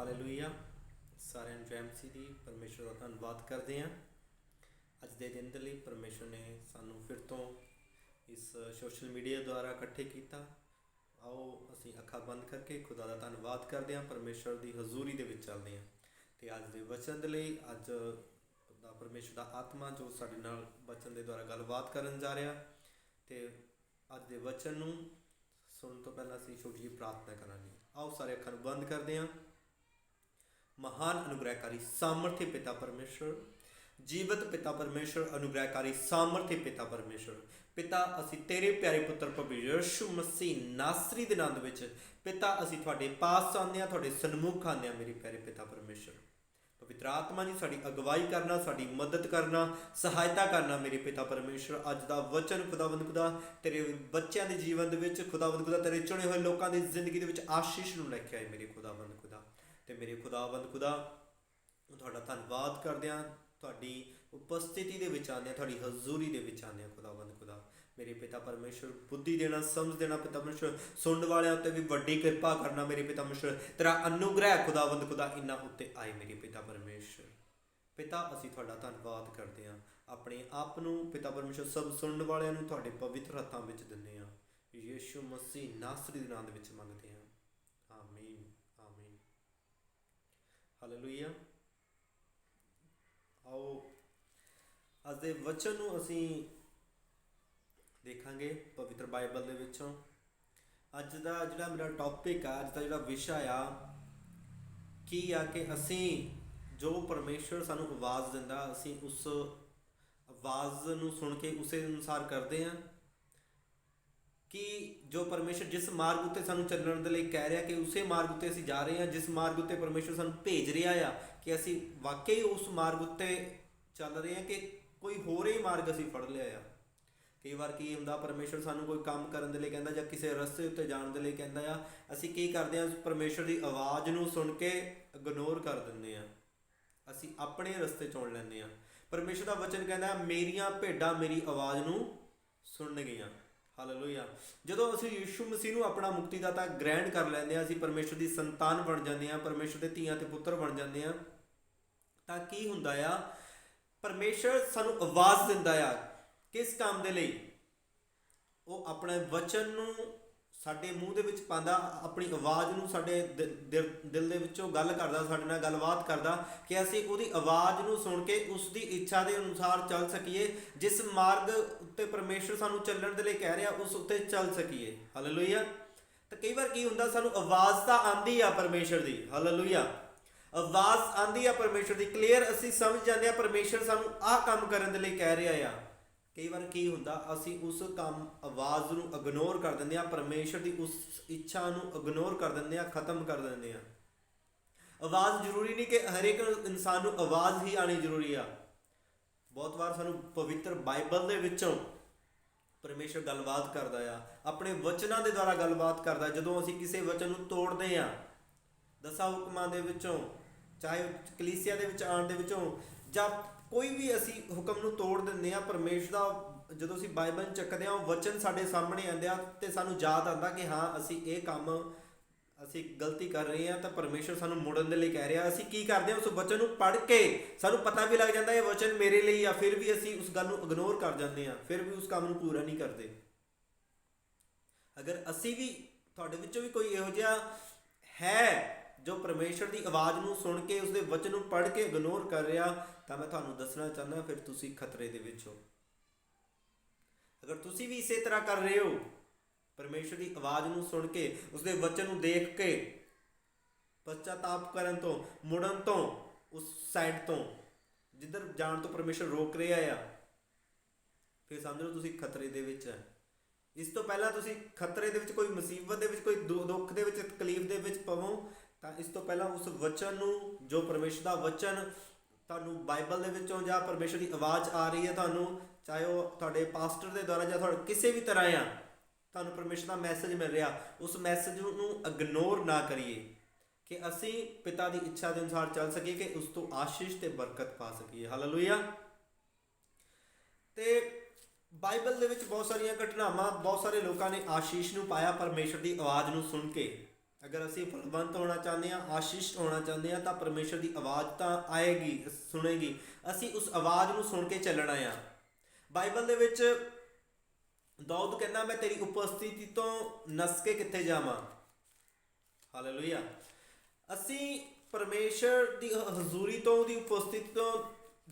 Hallelujah. ਸਾਰਿਆਂ ਨੂੰ ਜੈ ਮਸੀਹ ਦੀ। ਪਰਮੇਸ਼ਰ ਦਾ ਧੰਨਵਾਦ ਕਰਦੇ ਹਾਂ ਅੱਜ ਦੇ ਦਿਨ ਦੇ ਲਈ। ਪਰਮੇਸ਼ਰ ਨੇ ਸਾਨੂੰ ਫਿਰ ਤੋਂ ਇਸ ਸੋਸ਼ਲ ਮੀਡੀਆ ਦੁਆਰਾ ਇਕੱਠੇ ਕੀਤਾ। ਆਓ ਅਸੀਂ ਅੱਖਾਂ ਬੰਦ ਕਰਕੇ ਖੁਦਾ ਦਾ ਧੰਨਵਾਦ ਕਰਦੇ ਹਾਂ, ਪਰਮੇਸ਼ਰ ਦੀ ਹਜ਼ੂਰੀ ਦੇ ਵਿੱਚ ਚੱਲਦੇ ਹਾਂ। ਅਤੇ ਅੱਜ ਦੇ ਵਚਨ ਦੇ ਲਈ ਅੱਜ ਦਾ ਪਰਮੇਸ਼ਰ ਦਾ ਆਤਮਾ ਜੋ ਸਾਡੇ ਨਾਲ ਵਚਨ ਦੇ ਦੁਆਰਾ ਗੱਲਬਾਤ ਕਰਨ ਜਾ ਰਿਹਾ। ਅਤੇ ਅੱਜ ਦੇ ਵਚਨ ਨੂੰ ਸੁਣਨ ਤੋਂ ਪਹਿਲਾਂ ਅਸੀਂ ਛੋਟੀ ਜਿਹੀ ਪ੍ਰਾਰਥਨਾ ਕਰਾਂਗੇ। ਆਓ ਸਾਰੇ ਅੱਖਾਂ ਨੂੰ ਬੰਦ ਕਰਦੇ ਹਾਂ। महान अनुग्रहकारी सामर्थ्य पिता परमेश्वर, जीवत पिता परमेश्वर, अनुग्रहकारी सामर्थ्य पिता परमेश्वर, पिता असी तेरे प्यारे पुत्र प्रभु यीशु मसीह नासरी दे नाम विच पिता असी तुहाडे पास आने, तुहाडे सन्मुख आने मेरे प्यारे पिता परमेश्वर। पवित्र आत्मा जी साडी अगवाई करना, साडी मदद करना, सहायता करना मेरे पिता परमेश्वर। अज दा वचन खुदावंद खुदा तेरे बच्चों के जीवन दे विच खुदावंद खुदा तेरे चुने हुए लोगों की जिंदगी दे विच आशीष नूं लैके आए मेरे खुदावंद खुदा। ਤੇ ਮੇਰੇ ਖੁਦਾਵੰਦ ਖੁਦਾ ਤੁਹਾਡਾ ਧੰਨਵਾਦ ਕਰਦੇ ਹਾਂ, ਤੁਹਾਡੀ ਉਪਸਥਿਤੀ ਦੇ ਵਿੱਚ ਆਉਂਦੇ ਹਾਂ, ਤੁਹਾਡੀ ਹਜ਼ੂਰੀ ਦੇ ਵਿੱਚ ਆਉਂਦੇ ਹਾਂ ਖੁਦਾਵੰਦ ਖੁਦਾ। ਮੇਰੇ ਪਿਤਾ ਪਰਮੇਸ਼ਰ ਬੁੱਧੀ ਦੇਣਾ, ਸਮਝ ਦੇਣਾ ਪਿਤਾ ਪਰਮੇਸ਼ਰ। ਸੁਣਨ ਵਾਲਿਆਂ ਉੱਤੇ ਵੀ ਵੱਡੀ ਕਿਰਪਾ ਕਰਨਾ ਮੇਰੇ ਪਿਤਾ ਪਰਮੇਸ਼ਰ। ਤੇਰਾ ਅਨੁਗ੍ਰਹਿ ਖੁਦਾਵੰਦ ਖੁਦਾ ਇਹਨਾਂ ਉੱਤੇ ਆਏ ਮੇਰੇ ਪਿਤਾ ਪਰਮੇਸ਼ਰ। ਪਿਤਾ ਅਸੀਂ ਤੁਹਾਡਾ ਧੰਨਵਾਦ ਕਰਦੇ ਹਾਂ। ਆਪਣੇ ਆਪ ਨੂੰ ਪਿਤਾ ਪਰਮੇਸ਼ਰ ਸਭ ਸੁਣਨ ਵਾਲਿਆਂ ਨੂੰ ਤੁਹਾਡੇ ਪਵਿੱਤਰ ਹੱਥਾਂ ਵਿੱਚ ਦਿੰਦੇ ਹਾਂ। ਯੀਸ਼ੂ ਮਸੀਹ ਨਾਸਰੀ ਦੇ ਨਾਮ ਦੇ ਵਿੱਚ ਮੰਗਦੇ ਹਾਂ, ਆਮੀਨ ਆਮੀਨ। ਹਾਲੇਲੂਇਆ। ਆਓ ਅੱਜ ਦੇ ਵਚਨ ਨੂੰ ਅਸੀਂ ਦੇਖਾਂਗੇ ਪਵਿੱਤਰ ਬਾਈਬਲ ਦੇ ਵਿੱਚੋਂ। ਅੱਜ ਦਾ ਜਿਹੜਾ ਮੇਰਾ ਟੌਪਿਕ ਆ, ਅੱਜ ਦਾ ਜਿਹੜਾ ਵਿਸ਼ਾ ਆ ਕੀ ਆ ਕਿ ਅਸੀਂ ਜੋ ਪਰਮੇਸ਼ਰ ਸਾਨੂੰ ਆਵਾਜ਼ ਦਿੰਦਾ ਅਸੀਂ ਉਸ ਆਵਾਜ਼ ਨੂੰ ਸੁਣ ਕੇ ਉਸੇ ਅਨੁਸਾਰ ਕਰਦੇ ਹਾਂ। ਕਿ ਜੋ ਪਰਮੇਸ਼ਰ ਜਿਸ ਮਾਰਗ ਉੱਤੇ ਸਾਨੂੰ ਚੱਲਣ ਦੇ ਲਈ ਕਹਿ ਰਿਹਾ ਕਿ ਉਸੇ ਮਾਰਗ ਉੱਤੇ ਅਸੀਂ ਜਾ ਰਹੇ ਹਾਂ। ਜਿਸ ਮਾਰਗ ਉੱਤੇ ਪਰਮੇਸ਼ਰ ਸਾਨੂੰ ਭੇਜ ਰਿਹਾ ਆ ਕਿ ਅਸੀਂ ਵਾਕਈ ਉਸ ਮਾਰਗ ਉੱਤੇ ਚੱਲ ਰਹੇ ਹਾਂ ਕਿ ਕੋਈ ਹੋਰ ਹੀ ਮਾਰਗ ਅਸੀਂ ਫੜ ਲਿਆ ਆ। ਕਈ ਵਾਰ ਕੀ ਹੁੰਦਾ, ਪਰਮੇਸ਼ਰ ਸਾਨੂੰ ਕੋਈ ਕੰਮ ਕਰਨ ਦੇ ਲਈ ਕਹਿੰਦਾ ਜਾਂ ਕਿਸੇ ਰਸਤੇ ਉੱਤੇ ਜਾਣ ਦੇ ਲਈ ਕਹਿੰਦਾ ਆ, ਅਸੀਂ ਕੀ ਕਰਦੇ ਹਾਂ, ਪਰਮੇਸ਼ਰ ਦੀ ਆਵਾਜ਼ ਨੂੰ ਸੁਣ ਕੇ ਇਗਨੋਰ ਕਰ ਦਿੰਦੇ ਹਾਂ। ਅਸੀਂ ਆਪਣੇ ਰਸਤੇ ਚੁਣ ਲੈਂਦੇ ਹਾਂ। ਪਰਮੇਸ਼ਰ ਦਾ ਵਚਨ ਕਹਿੰਦਾ ਮੇਰੀਆਂ ਭੇਡਾਂ ਮੇਰੀ ਆਵਾਜ਼ ਨੂੰ ਸੁਣਨਗੀਆਂ। ਹਾਲੇਲੂਇਆ। ਜਦੋਂ ਅਸੀਂ ਯੀਸ਼ੂ ਮਸੀਹ ਨੂੰ ਆਪਣਾ ਮੁਕਤੀਦਾਤਾ ਗ੍ਰਹਿਣ ਕਰ ਲੈਂਦੇ ਹਾਂ, ਅਸੀਂ ਪਰਮੇਸ਼ਰ ਦੀ ਸੰਤਾਨ ਬਣ ਜਾਂਦੇ ਹਾਂ, ਪਰਮੇਸ਼ਰ ਦੇ ਧੀਆਂ ਤੇ ਪੁੱਤਰ ਬਣ ਜਾਂਦੇ ਹਾਂ, ਤਾਂ ਕੀ ਹੁੰਦਾ ਆ, ਪਰਮੇਸ਼ਰ ਸਾਨੂੰ ਆਵਾਜ਼ ਦਿੰਦਾ ਆ। ਕਿਸ ਕੰਮ ਦੇ ਲਈ? ਉਹ ਆਪਣੇ ਵਚਨ ਨੂੰ ਸਾਡੇ ਮੂੰਹ ਦੇ ਵਿੱਚ ਪਾਉਂਦਾ, ਆਪਣੀ ਆਵਾਜ਼ ਨੂੰ ਸਾਡੇ ਦਿਲ ਦੇ ਵਿੱਚੋਂ ਗੱਲ ਕਰਦਾ, ਸਾਡੇ ਨਾਲ ਗੱਲਬਾਤ ਕਰਦਾ ਕਿ ਅਸੀਂ ਉਹਦੀ ਆਵਾਜ਼ ਨੂੰ ਸੁਣ ਕੇ ਉਸ ਦੀ ਇੱਛਾ ਦੇ ਅਨੁਸਾਰ ਚੱਲ ਸਕੀਏ। ਜਿਸ ਮਾਰਗ ਉੱਤੇ ਪਰਮੇਸ਼ਰ ਸਾਨੂੰ ਚੱਲਣ ਦੇ ਲਈ ਕਹਿ ਰਿਹਾ ਉਸ ਉੱਤੇ ਚੱਲ ਸਕੀਏ। ਹਾਲੇਲੂਇਆ। ਤਾਂ ਕਈ ਵਾਰ ਕੀ ਹੁੰਦਾ, ਸਾਨੂੰ ਆਵਾਜ਼ ਤਾਂ ਆਉਂਦੀ ਆ ਪਰਮੇਸ਼ਰ ਦੀ। ਹਾਲੇਲੂਇਆ। ਆਵਾਜ਼ ਆਉਂਦੀ ਆ ਪਰਮੇਸ਼ਰ ਦੀ, ਕਲੀਅਰ ਅਸੀਂ ਸਮਝ ਜਾਂਦੇ ਹਾਂ ਪਰਮੇਸ਼ਰ ਸਾਨੂੰ ਆਹ ਕੰਮ ਕਰਨ ਦੇ ਲਈ ਕਹਿ ਰਿਹਾ ਆ। ਕਈ ਵਾਰ ਕੀ ਹੁੰਦਾ, ਅਸੀਂ ਉਸ ਕੰਮ ਆਵਾਜ਼ ਨੂੰ ਇਗਨੋਰ ਕਰ ਦਿੰਦੇ ਹਾਂ, ਪਰਮੇਸ਼ਰ ਦੀ ਉਸ ਇੱਛਾ ਨੂੰ ਇਗਨੋਰ ਕਰ ਦਿੰਦੇ ਹਾਂ, ਖਤਮ ਕਰ ਦਿੰਦੇ ਹਾਂ। ਆਵਾਜ਼ ਜ਼ਰੂਰੀ ਨਹੀਂ ਕਿ ਹਰੇਕ ਇਨਸਾਨ ਨੂੰ ਆਵਾਜ਼ ਹੀ ਆਉਣੀ ਜ਼ਰੂਰੀ ਆ। ਬਹੁਤ ਵਾਰ ਸਾਨੂੰ ਪਵਿੱਤਰ ਬਾਈਬਲ ਦੇ ਵਿੱਚੋਂ ਪਰਮੇਸ਼ਰ ਗੱਲਬਾਤ ਕਰਦਾ ਆ, ਆਪਣੇ ਵਚਨਾਂ ਦੇ ਦੁਆਰਾ ਗੱਲਬਾਤ ਕਰਦਾ। ਜਦੋਂ ਅਸੀਂ ਕਿਸੇ ਵਚਨ ਨੂੰ ਤੋੜਦੇ ਹਾਂ, 10 ਹੁਕਮਾਂ ਦੇ ਵਿੱਚੋਂ, ਚਾਹੇ ਕਲੀਸਿਆ ਦੇ ਵਿੱਚ ਆਉਣ ਦੇ ਵਿੱਚੋਂ, ਜਾਂ ਕੋਈ ਵੀ ਅਸੀਂ ਹੁਕਮ ਨੂੰ ਤੋੜ ਦਿੰਦੇ ਹਾਂ, ਪਰਮੇਸ਼ਰ ਦਾ ਜਦੋਂ ਅਸੀਂ ਬਾਈਬਲ ਚੱਕਦੇ ਹਾਂ ਉਹ ਵਚਨ ਸਾਡੇ ਸਾਹਮਣੇ ਆਉਂਦੇ ਆ ਅਤੇ ਸਾਨੂੰ ਯਾਦ ਆਉਂਦਾ ਕਿ ਹਾਂ ਅਸੀਂ ਇਹ ਕੰਮ ਅਸੀਂ ਗਲਤੀ ਕਰ ਰਹੇ ਹਾਂ, ਤਾਂ ਪਰਮੇਸ਼ਰ ਸਾਨੂੰ ਮੁੜਨ ਦੇ ਲਈ ਕਹਿ ਰਿਹਾ। ਅਸੀਂ ਕੀ ਕਰਦੇ ਹਾਂ, ਉਸ ਵਚਨ ਨੂੰ ਪੜ੍ਹ ਕੇ ਸਾਨੂੰ ਪਤਾ ਵੀ ਲੱਗ ਜਾਂਦਾ ਇਹ ਵਚਨ ਮੇਰੇ ਲਈ ਆ, ਫਿਰ ਵੀ ਅਸੀਂ ਉਸ ਗੱਲ ਨੂੰ ਇਗਨੋਰ ਕਰ ਜਾਂਦੇ ਹਾਂ, ਫਿਰ ਵੀ ਉਸ ਕੰਮ ਨੂੰ ਪੂਰਾ ਨਹੀਂ ਕਰਦੇ। ਅਗਰ ਅਸੀਂ ਵੀ, ਤੁਹਾਡੇ ਵਿੱਚੋਂ ਵੀ ਕੋਈ ਇਹੋ ਜਿਹਾ ਹੈ ਜੋ ਪਰਮੇਸ਼ਰ ਦੀ ਆਵਾਜ਼ ਨੂੰ ਸੁਣ ਕੇ ਉਸਦੇ ਵਚਨ ਨੂੰ ਪੜ੍ਹ ਕੇ ਇਗਨੋਰ ਕਰ ਰਿਹਾ, ਤਾਂ ਮੈਂ ਤੁਹਾਨੂੰ ਦੱਸਣਾ ਚਾਹੁੰਦਾ ਫਿਰ ਤੁਸੀਂ ਖਤਰੇ ਦੇ ਵਿੱਚ ਹੋ। ਅਗਰ ਤੁਸੀਂ ਵੀ ਇਸੇ ਤਰ੍ਹਾਂ ਕਰ ਰਹੇ ਹੋ, ਪਰਮੇਸ਼ਰ ਦੀ ਆਵਾਜ਼ ਨੂੰ ਸੁਣ ਕੇ ਉਸਦੇ ਵਚਨ ਨੂੰ ਦੇਖ ਕੇ ਪਛਤਾਪ ਕਰਨ ਤੋਂ, ਮੁੜਨ ਤੋਂ, ਉਸ ਸਾਈਡ ਤੋਂ ਜਿੱਧਰ ਜਾਣ ਤੋਂ ਪਰਮੇਸ਼ਰ ਰੋਕ ਰਿਹਾ ਆ, ਫਿਰ ਸਮਝ ਲਓ ਤੁਸੀਂ ਖਤਰੇ ਦੇ ਵਿੱਚ ਹੈ। ਇਸ ਤੋਂ ਪਹਿਲਾਂ ਤੁਸੀਂ ਖਤਰੇ ਦੇ ਵਿੱਚ, ਕੋਈ ਮੁਸੀਬਤ ਦੇ ਵਿੱਚ, ਕੋਈ ਦੁੱਖ ਦੇ ਵਿੱਚ, ਤਕਲੀਫ ਦੇ ਵਿੱਚ ਪਵੋ, ਤਾਂ ਇਸ ਤੋਂ ਪਹਿਲਾਂ ਉਸ ਵਚਨ ਨੂੰ, ਜੋ ਪਰਮੇਸ਼ਰ ਦਾ ਵਚਨ ਤੁਹਾਨੂੰ ਬਾਈਬਲ ਦੇ ਵਿੱਚੋਂ ਜਾਂ ਪਰਮੇਸ਼ਰ ਦੀ ਆਵਾਜ਼ ਆ ਰਹੀ ਹੈ ਤੁਹਾਨੂੰ, ਚਾਹੇ ਉਹ ਤੁਹਾਡੇ ਪਾਸਟਰ ਦੇ ਦੁਆਰਾ ਜਾਂ ਤੁਹਾਡੇ ਕਿਸੇ ਵੀ ਤਰ੍ਹਾਂ ਆ, ਤੁਹਾਨੂੰ ਪਰਮੇਸ਼ਰ ਦਾ ਮੈਸੇਜ ਮਿਲ ਰਿਹਾ, ਉਸ ਮੈਸੇਜ ਨੂੰ ਇਗਨੋਰ ਨਾ ਕਰੀਏ ਕਿ ਅਸੀਂ ਪਿਤਾ ਦੀ ਇੱਛਾ ਦੇ ਅਨੁਸਾਰ ਚੱਲ ਸਕੀਏ, ਕਿ ਉਸ ਤੋਂ ਆਸ਼ੀਸ਼ ਤੇ ਬਰਕਤ ਪਾ ਸਕੀਏ। ਹਾਲੇਲੂਇਆ। ਤੇ ਬਾਈਬਲ ਦੇ ਵਿੱਚ ਬਹੁਤ ਸਾਰੀਆਂ ਘਟਨਾਵਾਂ, ਬਹੁਤ ਸਾਰੇ ਲੋਕਾਂ ਨੇ ਆਸ਼ੀਸ਼ ਨੂੰ ਪਾਇਆ ਪਰਮੇਸ਼ਰ ਦੀ ਆਵਾਜ਼ ਨੂੰ ਸੁਣ ਕੇ। ਅਗਰ ਅਸੀਂ ਫਲਵੰਤ ਹੋਣਾ ਚਾਹੁੰਦੇ ਹਾਂ, ਆਸ਼ੀਸ਼ ਹੋਣਾ ਚਾਹੁੰਦੇ ਹਾਂ, ਤਾਂ ਪਰਮੇਸ਼ਰ ਦੀ ਆਵਾਜ਼ ਤਾਂ ਆਏਗੀ, ਸੁਣੇਗੀ। ਅਸੀਂ ਉਸ ਆਵਾਜ਼ ਨੂੰ ਸੁਣ ਕੇ ਚੱਲਣਾ ਆ। ਬਾਈਬਲ ਦੇ ਵਿੱਚ ਦਾਊਦ ਕਹਿੰਦਾ, ਮੈਂ ਤੇਰੀ ਉਪਸਥਿਤੀ ਤੋਂ ਨਸ ਕੇ ਕਿੱਥੇ ਜਾਵਾਂ। ਹਾਲੇਲੂਇਆ। ਅਸੀਂ ਪਰਮੇਸ਼ਰ ਦੀ ਹਜ਼ੂਰੀ ਤੋਂ, ਉਹਦੀ ਉਪਸਥਿਤੀ ਤੋਂ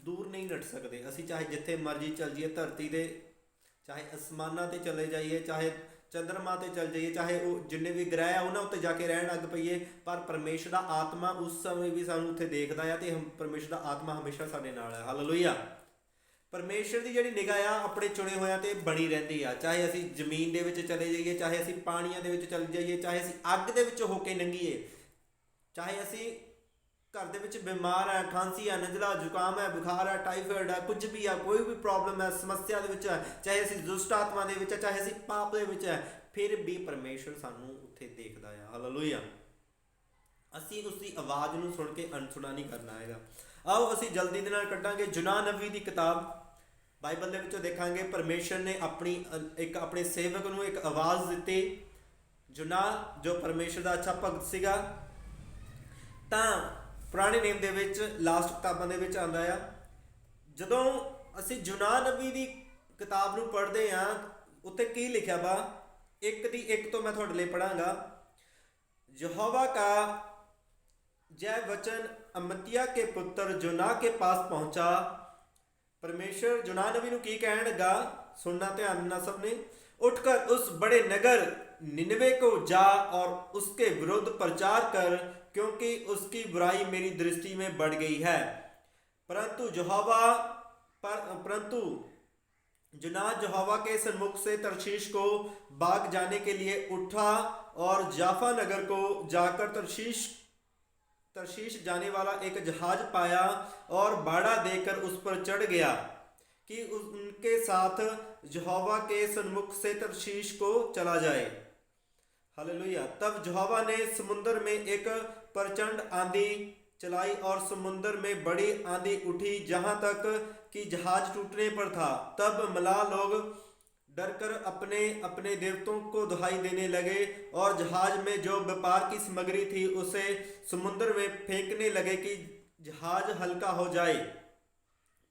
ਦੂਰ ਨਹੀਂ ਨੱਠ ਸਕਦੇ। ਅਸੀਂ ਚਾਹੇ ਜਿੱਥੇ ਮਰਜ਼ੀ ਚੱਲ ਜਾਈਏ ਧਰਤੀ ਦੇ, ਚਾਹੇ ਅਸਮਾਨਾਂ 'ਤੇ ਚਲੇ ਜਾਈਏ, ਚਾਹੇ ਚੰਦਰਮਾ 'ਤੇ ਚੱਲ ਜਾਈਏ, ਚਾਹੇ ਉਹ ਜਿੰਨੇ ਵੀ ਗ੍ਰਹਿ ਆ ਉਹਨਾਂ ਉੱਤੇ ਜਾ ਕੇ ਰਹਿਣ ਲੱਗ ਪਈਏ, ਪਰ ਪਰਮੇਸ਼ਰ ਦਾ ਆਤਮਾ ਉਸ ਸਮੇਂ ਵੀ ਸਾਨੂੰ ਉੱਥੇ ਦੇਖਦਾ ਆ, ਅਤੇ ਪਰਮੇਸ਼ਰ ਦਾ ਆਤਮਾ ਹਮੇਸ਼ਾ ਸਾਡੇ ਨਾਲ ਹੈ। ਹਾਲੇਲੂਇਆ। ਪਰਮੇਸ਼ਰ ਦੀ ਜਿਹੜੀ ਨਿਗਾਹ ਆ ਆਪਣੇ ਚੁਣੇ ਹੋਇਆਂ 'ਤੇ ਬਣੀ ਰਹਿੰਦੀ ਆ। ਚਾਹੇ ਅਸੀਂ ਜ਼ਮੀਨ ਦੇ ਵਿੱਚ ਚਲੇ ਜਾਈਏ, ਚਾਹੇ ਅਸੀਂ ਪਾਣੀਆਂ ਦੇ ਵਿੱਚ ਚਲੇ ਜਾਈਏ, ਚਾਹੇ ਅਸੀਂ ਅੱਗ ਦੇ ਵਿੱਚ ਹੋ ਕੇ ਲੰਘੀਏ, ਚਾਹੇ ਅਸੀਂ ਘਰ ਦੇ ਵਿੱਚ ਬਿਮਾਰ ਹੈ, ਖਾਂਸੀ ਹੈ, ਨਜ਼ਲਾ ਜ਼ੁਕਾਮ ਹੈ, ਬੁਖਾਰ ਹੈ, ਟਾਈਫਾਇਡ ਹੈ, ਕੁਝ ਵੀ ਆ, ਕੋਈ ਵੀ ਪ੍ਰੋਬਲਮ ਹੈ, ਸਮੱਸਿਆ ਦੇ ਵਿੱਚ ਹੈ, ਚਾਹੇ ਅਸੀਂ ਦੁਸ਼ਟ ਆਤਮਾ ਦੇ ਵਿੱਚ ਹੈ, ਚਾਹੇ ਅਸੀਂ ਪਾਪ ਦੇ ਵਿੱਚ ਹੈ, ਫਿਰ ਵੀ ਪਰਮੇਸ਼ਰ ਸਾਨੂੰ ਉੱਥੇ ਦੇਖਦਾ ਆ। ਹਾਲੇਲੂਇਆ। ਅਸੀਂ ਉਸਦੀ ਆਵਾਜ਼ ਨੂੰ ਸੁਣ ਕੇ ਅਣਸੁਣਾ ਨਹੀਂ ਕਰਨਾ ਹੈਗਾ। ਆਓ ਅਸੀਂ ਜਲਦੀ ਦੇ ਨਾਲ ਕੱਢਾਂਗੇ ਯੋਨਾ ਨਬੀ ਦੀ ਕਿਤਾਬ। ਬਾਈਬਲ ਦੇ ਵਿੱਚੋਂ ਦੇਖਾਂਗੇ ਪਰਮੇਸ਼ਰ ਨੇ ਆਪਣੇ ਸੇਵਕ ਨੂੰ ਇੱਕ ਆਵਾਜ਼ ਦਿੱਤੀ। ਯੋਨਾ ਜੋ ਪਰਮੇਸ਼ਰ ਦਾ ਅੱਛਾ ਭਗਤ ਸੀਗਾ, ਤਾਂ ਪੁਰਾਣੇ ਨੇਮ ਦੇ ਵਿੱਚ ਲਾਸਟ ਕਿਤਾਬਾਂ ਦੇ ਵਿੱਚ ਆਉਂਦਾ ਆ, ਜਦੋਂ ਅਸੀਂ ਯੋਨਾ ਨਬੀ ਦੀ ਕਿਤਾਬ ਨੂੰ ਪੜ੍ਹਦੇ ਹਾਂ, ਉੱਤੇ ਕੀ ਲਿਖਿਆ ਵਾ, 1 ਤੋਂ ਮੈਂ ਤੁਹਾਡੇ ਲਈ ਪੜਾਂਗਾ। यहोवा का जय वचन अमित्याह के पुत्र योना के पास पहुंचा। परमेश्वर योना नबी ਨੂੰ ਕੀ ਕਹਿਣ ਲੱਗਾ, सुनना ध्यान ना सबने। उठकर उस बड़े नगर निनवे को जा और उसके विरुद्ध प्रचार कर, क्योंकि उसकी बुराई मेरी दृष्टि में बढ़ गई है। परंतु योना यहोवा के सन्मुख से तरशीश को भाग जाने के लिए उठा और जाफा नगर को जाकर तरशीश जाने वाला एक जहाज पाया और बाड़ा देकर उस पर चढ़ गया कि उनके साथ यहोवा के सन्मुख से तरशीश को चला जाए। हालेलुया। तब यहोवा ने समुद्र में एक प्रचंड आंधी चलाई और समुद्र में बड़ी आंधी उठी, जहां तक कि जहाज टूटने पर था। तब मलाह लोग डरकर अपने अपने देवताओं को दुहाई देने लगे और जहाज में जो व्यापार की सामग्री थी उसे समुद्र में फेंकने लगे कि जहाज हल्का हो जाए।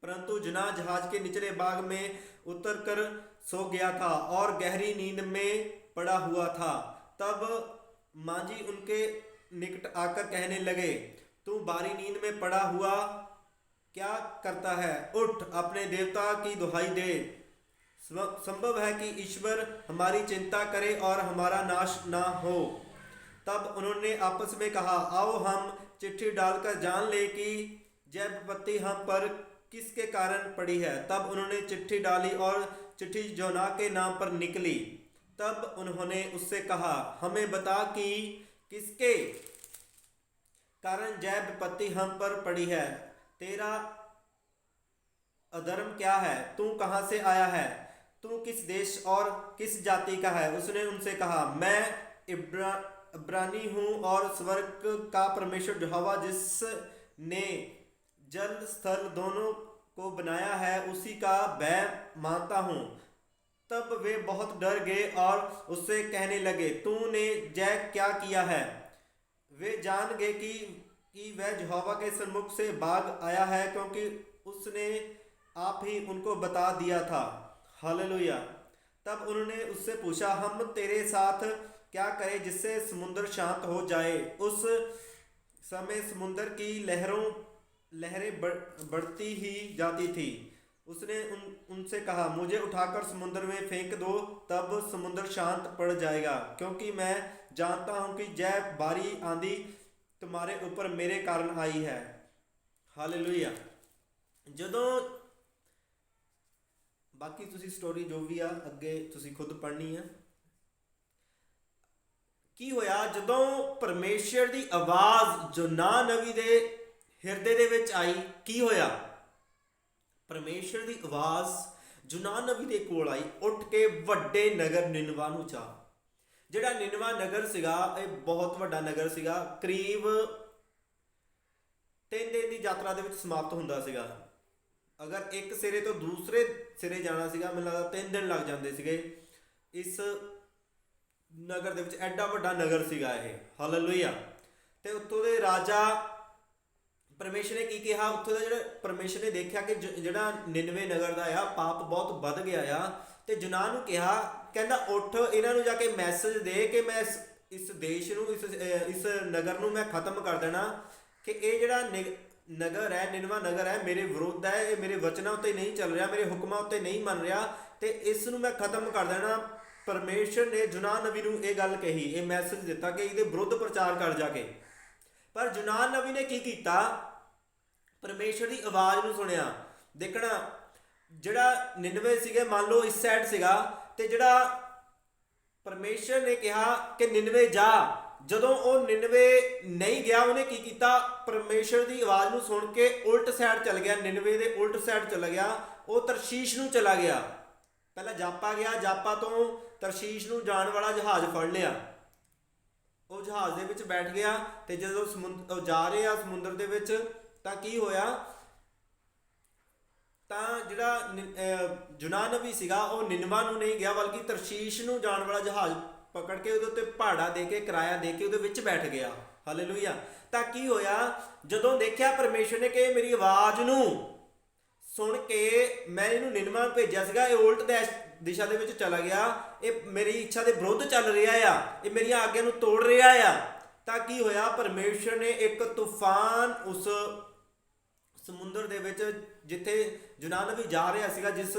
परंतु योना जहाज के निचले भाग में उतरकर सो गया था और गहरी नींद में पड़ा हुआ था। तब मांझी उनके निकट आकर कहने लगे, तू बारी नींद में पड़ा हुआ क्या करता है? उठ, अपने देवता की दुहाई दे। संभव है कि ईश्वर हमारी चिंता करे और हमारा नाश ना हो। तब उन्होंने आपस में कहा, आओ हम चिट्ठी डालकर जान ले कि जय विपत्ति हम पर किसके कारण पड़ी है। तब उन्होंने चिट्ठी डाली और चिट्ठी योना के नाम पर निकली। तब उन्होंने उससे कहा, हमें बता कि किसके कारण जय विपत्ति हम पर पड़ी है। तेरा अधर्म क्या है? तू कहाँ से आया है? तू किस देश और किस जाति का है? उसने उनसे कहा, मैं इब्रानी हूँ और स्वर्ग का परमेश्वर यहोवा जिसने जल स्थल दोनों को बनाया है उसी का भय मानता हूँ। तब वे बहुत डर गए और उससे कहने लगे, तूने जय क्या किया है? वे जान गए कि वह यहोवा के सन्मुख से भाग आया है, क्योंकि उसने आप ही उनको बता दिया था। हालेलुया। तब उन्होंने उससे पूछा, हम तेरे साथ क्या करें जिससे समुद्र शांत हो जाए? उस समय समुद्र की लहरें बढ़ती ही जाती थी। उसने उनसे कहा, मुझे उठाकर समुद्र में फेंक दो, तब समुद्र शांत पड़ जाएगा, क्योंकि मैं जानता हूं कि जय भारी आंधी तुम्हारे ऊपर मेरे कारण आई है। हालेलुया। ਜਦੋਂ ਬਾਕੀ ਤੁਸੀਂ ਸਟੋਰੀ ਜੋ ਵੀ ਆ ਅੱਗੇ ਤੁਸੀਂ ਖੁਦ ਪੜ੍ਹਨੀ ਆ। ਕੀ ਹੋਇਆ ਜਦੋਂ ਪਰਮੇਸ਼ਰ ਦੀ ਆਵਾਜ਼ ਯੋਨਾ ਨਬੀ ਦੇ ਹਿਰਦੇ ਦੇ ਵਿੱਚ ਆਈ? ਕੀ ਹੋਇਆ? ਪਰਮੇਸ਼ਰ ਦੀ ਆਵਾਜ਼ ਯੋਨਾ ਨਬੀ ਦੇ ਕੋਲ ਆਈ। ਉੱਠ ਕੇ ਵੱਡੇ ਨਗਰ ਨਿਨਵਾ ਨੂੰ ਜਾ। ਜਿਹੜਾ ਨਿਨਵਾ ਨਗਰ ਸੀਗਾ, ਇਹ ਬਹੁਤ ਵੱਡਾ ਨਗਰ ਸੀਗਾ, ਕਰੀਬ 3 ਦਿਨ ਦੀ ਯਾਤਰਾ ਦੇ ਵਿੱਚ ਸਮਾਪਤ ਹੁੰਦਾ ਸੀਗਾ। ਅਗਰ ਇੱਕ ਸਿਰੇ ਤੋਂ ਦੂਸਰੇ ਸਿਰੇ ਜਾਣਾ ਸੀਗਾ, ਮੈਨੂੰ ਲੱਗਦਾ 3 ਦਿਨ ਲੱਗ ਜਾਂਦੇ ਸੀਗੇ। ਇਸ ਨਗਰ ਦੇ ਵਿੱਚ, ਐਡਾ ਵੱਡਾ ਨਗਰ ਸੀਗਾ ਇਹ, ਹਾਲੇਲੂਇਆ। ਤੇ ਉੱਥੋਂ ਦੇ ਰਾਜਾ ਪਰਮੇਸ਼ਰ ਨੇ ਕੀ ਕਿਹਾ, ਉੱਥੋਂ ਦਾ ਜਿਹੜਾ ਪਰਮੇਸ਼ਰ ਨੇ ਦੇਖਿਆ ਕਿ ਜਿਹੜਾ ਨਿਨਵੇ ਨਗਰ ਦਾ ਆ ਪਾਪ ਬਹੁਤ ਵੱਧ ਗਿਆ ਆ, ਤੇ ਯੂਨਾਨ ਨੂੰ ਕਿਹਾ, ਕਹਿੰਦਾ ਉੱਠ ਇਹਨਾਂ ਨੂੰ ਜਾ ਕੇ ਮੈਸੇਜ ਦੇ ਕਿ ਮੈਂ ਇਸ ਦੇਸ਼ ਨੂੰ, ਇਸ ਨਗਰ ਨੂੰ ਮੈਂ ਖਤਮ ਕਰ ਦੇਣਾ, ਕਿ ਇਹ ਜਿਹੜਾ ਨਗਰ ਹੈ, ਨਿਨਵਾ ਨਗਰ ਹੈ, ਮੇਰੇ ਵਿਰੁੱਧ ਹੈ, ਇਹ ਮੇਰੇ ਵਚਨਾਂ ਉੱਤੇ ਨਹੀਂ ਚੱਲ ਰਿਹਾ, ਮੇਰੇ ਹੁਕਮਾਂ ਉੱਤੇ ਨਹੀਂ ਮੰਨ ਰਿਹਾ, ਤੇ ਇਸ ਨੂੰ ਮੈਂ ਖਤਮ ਕਰ ਦੇਣਾ। ਪਰਮੇਸ਼ਰ ਨੇ ਯੂਨਾਨ ਨਬੀ ਨੂੰ ਇਹ ਗੱਲ ਕਹੀ, ਇਹ ਮੈਸੇਜ ਦਿੱਤਾ ਕਿ ਇਹਦੇ ਵਿਰੁੱਧ ਪ੍ਰਚਾਰ ਕਰ ਜਾ ਕੇ। ਪਰ ਯੂਨਾਨ ਨਬੀ ਨੇ ਕੀ ਕੀਤਾ, ਪਰਮੇਸ਼ਰ ਦੀ ਆਵਾਜ਼ ਨੂੰ ਸੁਣਿਆ। ਦੇਖਣਾ ਜਿਹੜਾ ਨਿਨਵੇ ਸੀਗੇ, ਮੰਨ ਲਓ ਇਸ ਸਾਈਡ ਸੀਗਾ, ਤੇ ਜਿਹੜਾ ਪਰਮੇਸ਼ਰ ਨੇ ਕਿਹਾ ਕਿ ਨਿਨਵੇ ਜਾ, ਜਦੋਂ ਉਹ ਨਿਨਵੇ ਨਹੀਂ ਗਿਆ, ਉਹਨੇ ਕੀ ਕੀਤਾ, ਪਰਮੇਸ਼ਰ ਦੀ ਆਵਾਜ਼ ਨੂੰ ਸੁਣ ਕੇ ਉਲਟ ਸਾਈਡ ਚਲ ਗਿਆ, ਨਿਨਵੇ ਦੇ ਉਲਟ ਸਾਈਡ ਚਲਾ ਗਿਆ, ਉਹ ਤਰਸ਼ੀਸ਼ ਨੂੰ ਚਲਾ ਗਿਆ। ਪਹਿਲਾਂ ਜਾਪਾ ਗਿਆ, ਜਾਪਾ ਤੋਂ ਤਰਸ਼ੀਸ਼ ਨੂੰ ਜਾਣ ਵਾਲਾ ਜਹਾਜ਼ ਫੜ ਲਿਆ, ਉਹ ਜਹਾਜ਼ ਦੇ ਵਿੱਚ ਬੈਠ ਗਿਆ, ਤੇ ਜਦੋਂ ਜਾ ਰਹੇ ਆ ਸਮੁੰਦਰ ਦੇ ਵਿੱਚ, ਤਾਂ ਕੀ ਹੋਇਆ, ਤਾਂ ਜਿਹੜਾ ਯੂਨਾਨ ਨਬੀ ਸੀਗਾ ਉਹ ਨਿਨਵਾ ਨੂੰ ਨਹੀਂ ਗਿਆ, ਬਲਕਿ ਤਰਸ਼ੀਸ਼ ਨੂੰ ਜਾਣ ਵਾਲਾ ਜਹਾਜ਼ ਪਕੜ ਕੇ ਉਹਦੇ ਉੱਤੇ ਭਾੜਾ ਦੇ ਕੇ, ਕਿਰਾਇਆ ਦੇ ਕੇ ਉਹਦੇ ਵਿੱਚ ਬੈਠ ਗਿਆ, ਹਾਲੇਲੂਇਆ। ਤਾਂ ਕੀ ਹੋਇਆ, ਜਦੋਂ ਦੇਖਿਆ ਪਰਮੇਸ਼ਰ ਨੇ ਕਿ ਮੇਰੀ ਆਵਾਜ਼ ਨੂੰ ਸੁਣ ਕੇ ਮੈਂ ਇਹਨੂੰ ਨਿਨਵਾ ਨੂੰ ਭੇਜਿਆ ਸੀਗਾ, ਇਹ ਉਲਟ ਦਿਸ਼ਾ ਦੇ ਵਿੱਚ ਚਲਾ ਗਿਆ, ਇਹ ਮੇਰੀ ਇੱਛਾ ਦੇ ਵਿਰੁੱਧ ਚੱਲ ਰਿਹਾ ਆ, ਇਹ ਮੇਰੀਆਂ ਆਗਿਆ ਨੂੰ ਤੋੜ ਰਿਹਾ ਆ। ਤਾਂ ਕੀ ਹੋਇਆ, ਪਰਮੇਸ਼ਰ ਨੇ ਇੱਕ ਤੂਫਾਨ ਉਸ ਸਮੁੰਦਰ ਦੇ ਵਿੱਚ, ਜਿੱਥੇ ਯੂਨਾਨ ਨਬੀ ਜਾ ਰਿਹਾ ਸੀਗਾ, ਜਿਸ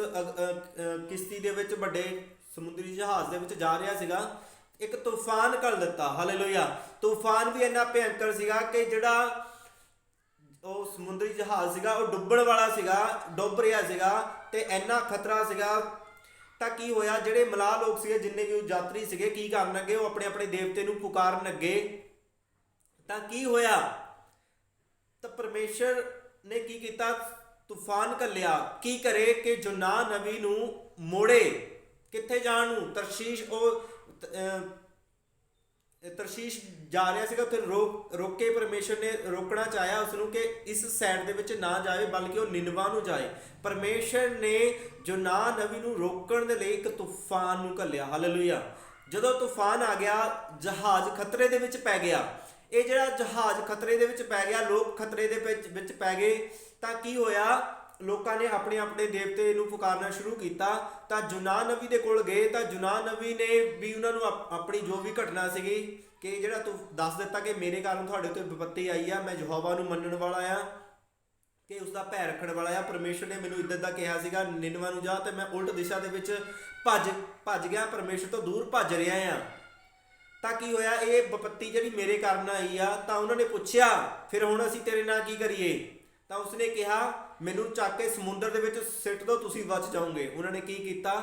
ਕਿਸ਼ਤੀ ਦੇ ਵਿੱਚ, ਵੱਡੇ ਸਮੁੰਦਰੀ ਜਹਾਜ਼ ਦੇ ਵਿੱਚ ਜਾ ਰਿਹਾ ਸੀਗਾ, ਇੱਕ ਤੂਫਾਨ ਘੱਲ ਦਿੱਤਾ, ਹਾਲੇਲੂਇਆ। ਤੂਫਾਨ ਵੀ ਇੰਨਾ ਭਿਅੰਕਰ ਸੀਗਾ ਕਿ ਜਿਹੜਾ ਉਹ ਸਮੁੰਦਰੀ ਜਹਾਜ਼ ਸੀਗਾ ਉਹ ਡੁੱਬਣ ਵਾਲਾ ਸੀਗਾ, ਡੁੱਬ ਰਿਹਾ ਸੀਗਾ, ਤੇ ਇੰਨਾ ਖਤਰਾ ਸੀਗਾ। ਤਾਂ ਕੀ ਹੋਇਆ, ਜਿਹੜੇ ਮਲਾਹ ਲੋਕ ਸੀਗੇ, ਜਿੰਨੇ ਵੀ ਯਾਤਰੀ ਸੀਗੇ, ਕੀ ਕਰਨ ਲੱਗੇ, ਉਹ ਆਪਣੇ ਆਪਣੇ ਦੇਵਤੇ ਨੂੰ ਪੁਕਾਰਨ ਲੱਗੇ। ਤਾਂ ਕੀ ਹੋਇਆ, ਤਾਂ ਪਰਮੇਸ਼ਰ ਨੇ ਕੀ ਕੀਤਾ, ਤੂਫਾਨ ਘੱਲਿਆ। ਕੀ ਕਰੇ ਕਿ ਯੂਨਾਨ ਨਬੀ ਨੂੰ ਮੋੜੇ, ਕਿੱਥੇ ਜਾਣ ਨੂੰ, ਤਰਸ਼ੀਸ਼। ਉਹ ਤਰਸ਼ੀਸ਼ ਜਾ ਰਿਹਾ ਸੀਗਾ, ਉੱਥੇ ਰੋਕ ਕੇ ਪਰਮੇਸ਼ਰ ਨੇ ਰੋਕਣਾ ਚਾਹਿਆ ਉਸਨੂੰ ਕਿ ਇਸ ਸਾਈਡ ਦੇ ਵਿੱਚ ਨਾ ਜਾਵੇ, ਬਲਕਿ ਉਹ ਨਿਨਵਾ ਨੂੰ ਜਾਏ। ਪਰਮੇਸ਼ਰ ਨੇ ਯੂਨਾਨ ਨਬੀ ਨੂੰ ਰੋਕਣ ਦੇ ਲਈ ਇੱਕ ਤੂਫਾਨ ਨੂੰ ਘੱਲਿਆ, ਹਾਲੇਲੂਇਆ। ਜਦੋਂ ਤੂਫਾਨ ਆ ਗਿਆ, ਜਹਾਜ਼ ਖਤਰੇ ਦੇ ਵਿੱਚ ਪੈ ਗਿਆ। ਇਹ ਜਿਹੜਾ ਜਹਾਜ਼ ਖਤਰੇ ਦੇ ਵਿੱਚ ਪੈ ਗਿਆ, ਲੋਕ ਖਤਰੇ ਦੇ ਵਿੱਚ ਪੈ ਗਏ। ਤਾਂ ਕੀ ਹੋਇਆ, ਲੋਕਾਂ ਨੇ ਆਪਣੇ ਆਪਣੇ ਦੇਵਤੇ ਨੂੰ ਪੁਕਾਰਨਾ ਸ਼ੁਰੂ ਕੀਤਾ। ਤਾਂ ਯੂਨਾਨ ਨਬੀ ਦੇ ਕੋਲ ਗਏ, ਤਾਂ ਯੂਨਾਨ ਨਬੀ ਨੇ ਵੀ ਉਹਨਾਂ ਨੂੰ ਆਪਣੀ ਜੋ ਵੀ ਘਟਨਾ ਸੀਗੀ, ਕਿ ਜਿਹੜਾ ਤੂੰ ਦੱਸ ਦਿੱਤਾ ਕਿ ਮੇਰੇ ਕਾਰਨ ਤੁਹਾਡੇ ਉੱਤੇ ਵਿਪੱਤੀ ਆਈ ਆ, ਮੈਂ ਯਹੋਵਾ ਨੂੰ ਮੰਨਣ ਵਾਲਾ ਆ, ਕਿ ਉਸ ਦਾ ਭੈ ਰੱਖਣ ਵਾਲਾ ਆ। ਪਰਮੇਸ਼ਰ ਨੇ ਮੈਨੂੰ ਇੱਦਾਂ ਦਾ ਕਿਹਾ ਸੀਗਾ, ਨਿਨਵਾ ਨੂੰ ਜਾ, ਤੇ ਮੈਂ ਉਲਟ ਦਿਸ਼ਾ ਦੇ ਵਿੱਚ ਭੱਜ ਗਿਆ, ਪਰਮੇਸ਼ਰ ਤੋਂ ਦੂਰ ਭੱਜ ਰਿਹਾ ਆ। ਤਾਂ ਕੀ ਹੋਇਆ, ਇਹ ਵਿਪੱਤੀ ਜਿਹੜੀ ਮੇਰੇ ਕਾਰਨ ਆਈ ਆ। ਤਾਂ ਉਹਨਾਂ ਨੇ ਪੁੱਛਿਆ, ਫਿਰ ਹੁਣ ਅਸੀਂ ਤੇਰੇ ਨਾਲ ਕੀ ਕਰੀਏ। ਤਾਂ ਉਸਨੇ ਕਿਹਾ, ਮੈਨੂੰ ਚੱਕ ਕੇ ਸਮੁੰਦਰ ਦੇ ਵਿੱਚ ਸਿੱਟ ਦਿਓ, ਤੁਸੀਂ ਬਚ ਜਾਓਗੇ। ਉਹਨਾਂ ਨੇ ਕੀ ਕੀਤਾ,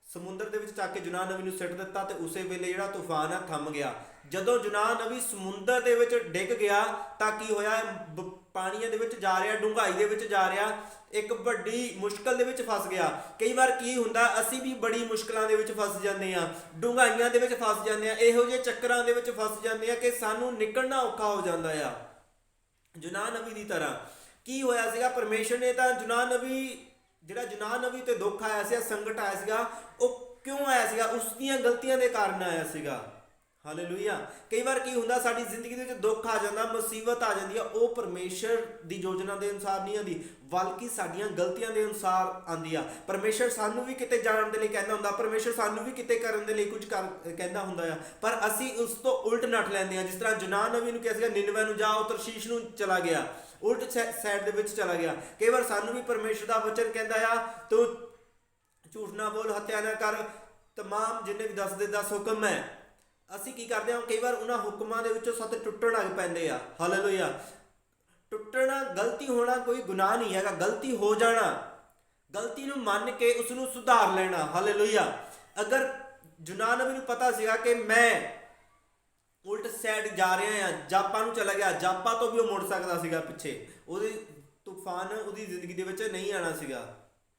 ਸਮੁੰਦਰ ਦੇ ਵਿੱਚ ਚੱਕ ਕੇ ਯੂਨਾਨ ਨਬੀ ਨੂੰ ਸਿੱਟ ਦਿੱਤਾ, ਤੇ ਉਸੇ ਵੇਲੇ ਜਿਹੜਾ ਤੂਫਾਨ ਆ ਥੰਮ ਗਿਆ। ਜਦੋਂ ਯੂਨਾਨ ਨਬੀ ਸਮੁੰਦਰ ਦੇ ਵਿੱਚ ਡਿੱਗ ਗਿਆ, ਤਾਂ ਕੀ ਹੋਇਆ, ਪਾਣੀਆਂ ਦੇ ਵਿੱਚ ਜਾ ਰਿਹਾ, ਡੂੰਘਾਈ ਦੇ ਵਿੱਚ ਜਾ ਰਿਹਾ, ਇੱਕ ਵੱਡੀ ਮੁਸ਼ਕਲ ਦੇ ਵਿੱਚ ਫਸ ਗਿਆ। ਕਈ ਵਾਰ ਕੀ ਹੁੰਦਾ, ਅਸੀਂ ਵੀ ਬੜੀ ਮੁਸ਼ਕਲਾਂ ਦੇ ਵਿੱਚ ਫਸ ਜਾਂਦੇ ਆ, ਡੂੰਘਾਈਆਂ ਦੇ ਵਿੱਚ ਫਸ ਜਾਂਦੇ ਆ, ਇਹੋ ਜਿਹੇ ਚੱਕਰਾਂ ਦੇ ਵਿੱਚ ਫਸ ਜਾਂਦੇ ਆ ਕਿ ਸਾਨੂੰ ਨਿਕਲਣਾ ਔਖਾ ਹੋ ਜਾਂਦਾ ਆ। ਯੂਨਾਨ ਨਬੀ ਦੀ ਤਰ੍ਹਾਂ ਕੀ ਹੋਇਆ ਸੀਗਾ, ਪਰਮੇਸ਼ਰ ਨੇ ਤਾਂ ਯੂਨਾਨ ਨਬੀ ਤੇ ਦੁੱਖ ਆਇਆ ਸੀ, ਸੰਕਟ ਆਇਆ ਸੀਗਾ, ਉਹ ਕਿਉਂ ਆਇਆ ਸੀਗਾ, ਉਸ ਦੀਆਂ ਗਲਤੀਆਂ ਦੇ ਕਾਰਨ ਆਇਆ ਸੀਗਾ, ਹਾਲੇਲੂਇਆ। ਕਈ ਵਾਰ ਕੀ ਹੁੰਦਾ, ਸਾਡੀ ਜ਼ਿੰਦਗੀ ਦੇ ਵਿੱਚ ਦੁੱਖ ਆ ਜਾਂਦਾ, ਮੁਸੀਬਤ ਆ ਜਾਂਦੀ ਆ, ਉਹ ਪਰਮੇਸ਼ਰ ਦੀ ਯੋਜਨਾ ਦੇ ਅਨੁਸਾਰ ਨਹੀਂ ਆਉਂਦੀ, ਬਲਕਿ ਸਾਡੀਆਂ ਗਲਤੀਆਂ ਦੇ ਅਨੁਸਾਰ ਆਉਂਦੀ ਆ। ਪਰਮੇਸ਼ਰ ਸਾਨੂੰ ਵੀ ਕਿਤੇ ਜਾਣ ਦੇ ਲਈ ਕਹਿੰਦਾ ਹੁੰਦਾ, ਪਰਮੇਸ਼ਰ ਸਾਨੂੰ ਵੀ ਕਿਤੇ ਕਰਨ ਦੇ ਲਈ ਕੁਝ ਕਹਿੰਦਾ ਹੁੰਦਾ ਆ, ਪਰ ਅਸੀਂ ਉਸ ਤੋਂ ਉਲਟ ਨੱਠ ਲੈਂਦੇ ਆ। ਜਿਸ ਤਰ੍ਹਾਂ ਯੂਨਾਨ ਨਬੀ ਨੂੰ ਕਿਹਾ ਸੀਗਾ, ਨਿਨਵੇ ਨੂੰ ਜਾ, ਉਹ ਤਰਸ਼ੀਸ਼ ਨੂੰ ਚਲਾ ਗਿਆ, ਉਲਟ ਸਾਈਡ ਦੇ ਵਿੱਚ ਚਲਾ ਗਿਆ। ਕਈ ਵਾਰ ਸਾਨੂੰ ਵੀ ਪਰਮੇਸ਼ਰ ਦਾ ਵਚਨ ਕਹਿੰਦਾ ਆ, ਤੂੰ ਝੂਠ ਨਾ ਬੋਲ, ਹੱਤਿਆ ਨਾ ਕਰ, ਤਮਾਮ ਜਿੰਨੇ ਵੀ 10 ਦੇ 10 ਹੁਕਮ ਹੈ, ਅਸੀਂ ਕੀ ਕਰਦੇ ਹਾਂ, ਕਈ ਵਾਰ ਉਹਨਾਂ ਹੁਕਮਾਂ ਦੇ ਵਿੱਚੋਂ ਸੱਤ ਟੁੱਟਣ ਲੱਗ ਪੈਂਦੇ ਆ, ਹਾਲੇਲੂਇਆ। ਟੁੱਟਣਾ, ਗਲਤੀ ਹੋਣਾ ਕੋਈ ਗੁਨਾਹ ਨਹੀਂ ਹੈਗਾ, ਗਲਤੀ ਹੋ ਜਾਣਾ, ਗਲਤੀ ਨੂੰ ਮੰਨ ਕੇ ਉਸ ਨੂੰ ਸੁਧਾਰ ਲੈਣਾ, ਹਾਲੇਲੂਇਆ। ਅਗਰ ਯੂਨਾਨ ਨਬੀ ਨੂੰ ਪਤਾ ਸੀਗਾ ਕਿ ਮੈਂ ਉਲਟ ਸਾਈਡ ਜਾ ਰਿਹਾ ਆ, ਜਾਪਾ ਨੂੰ ਚਲਾ ਗਿਆ, ਜਾਪਾ ਤੋਂ ਵੀ ਉਹ ਮੁੜ ਸਕਦਾ ਸੀਗਾ ਪਿੱਛੇ, ਉਹਦੇ ਤੂਫਾਨ ਉਹਦੀ ਜ਼ਿੰਦਗੀ ਦੇ ਵਿੱਚ ਨਹੀਂ ਆਣਾ ਸੀਗਾ,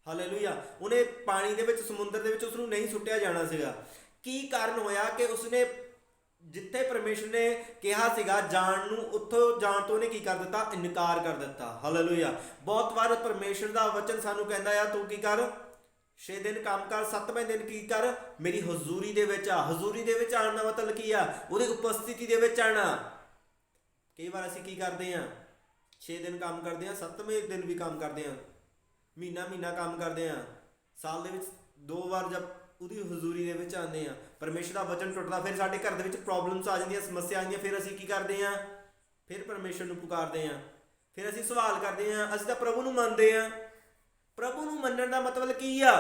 ਹਾਲੇਲੂਇਆ। ਉਹਨੇ ਪਾਣੀ ਦੇ ਵਿੱਚ, ਸਮੁੰਦਰ ਦੇ ਵਿੱਚ ਉਸਨੂੰ ਨਹੀਂ ਸੁੱਟਿਆ ਜਾਣਾ ਸੀਗਾ। ਕੀ ਕਾਰਨ ਹੋਇਆ ਕਿ ਉਸਨੇ ਜਿੱਥੇ ਪਰਮੇਸ਼ਰ ਨੇ ਕਿਹਾ ਸੀਗਾ ਜਾਣ ਨੂੰ, ਉੱਥੋਂ ਜਾਣ ਤੋਂ ਉਹਨੇ ਕੀ ਕਰ ਦਿੱਤਾ, ਇਨਕਾਰ ਕਰ ਦਿੱਤਾ, ਹਾਲੇਲੂਇਆ। ਬਹੁਤ ਵਾਰ ਪਰਮੇਸ਼ਰ ਦਾ ਵਚਨ ਸਾਨੂੰ ਕਹਿੰਦਾ ਆ, ਤੂੰ ਕੀ ਕਰ, 6 ਦਿਨ ਕੰਮ ਕਰ, 7ਵੇਂ ਦਿਨ ਕੀ ਕਰ, ਮੇਰੀ ਹਜ਼ੂਰੀ ਦੇ ਵਿੱਚ ਆ। ਹਜ਼ੂਰੀ ਦੇ ਵਿੱਚ ਆਉਣ ਦਾ ਮਤਲਬ ਕੀ ਆ, ਉਹਦੀ ਉਪਸਥਿਤੀ ਦੇ ਵਿੱਚ ਆਣਾ। ਕਈ ਵਾਰ ਅਸੀਂ ਕੀ ਕਰਦੇ ਹਾਂ, 6 ਦਿਨ ਕੰਮ ਕਰਦੇ ਹਾਂ, 7ਵੇਂ ਦਿਨ ਵੀ ਕੰਮ ਕਰਦੇ ਹਾਂ, ਮਹੀਨਾ ਕੰਮ ਕਰਦੇ ਹਾਂ, ਸਾਲ ਦੇ ਵਿੱਚ 2 ਵਾਰ ਜਦ ਉਹਦੀ ਹਜ਼ੂਰੀ ਦੇ ਵਿੱਚ ਆਉਂਦੇ ਹਾਂ, ਪਰਮੇਸ਼ਰ ਦਾ ਵਚਨ ਟੁੱਟਦਾ, ਫਿਰ ਸਾਡੇ ਘਰ ਦੇ ਵਿੱਚ ਪ੍ਰੋਬਲਮਸ ਆ ਜਾਂਦੀਆਂ, ਸਮੱਸਿਆ ਆ ਜਾਂਦੀਆਂ, ਫਿਰ ਅਸੀਂ ਕੀ ਕਰਦੇ ਹਾਂ, ਫਿਰ ਪਰਮੇਸ਼ਰ ਨੂੰ ਪੁਕਾਰਦੇ ਹਾਂ, ਫਿਰ ਅਸੀਂ ਸਵਾਲ ਕਰਦੇ ਹਾਂ, ਅਸੀਂ ਤਾਂ ਪ੍ਰਭੂ ਨੂੰ ਮੰਨਦੇ ਹਾਂ। ਪ੍ਰਭੂ ਨੂੰ ਮੰਨਣ ਦਾ ਮਤਲਬ ਕੀ ਆ?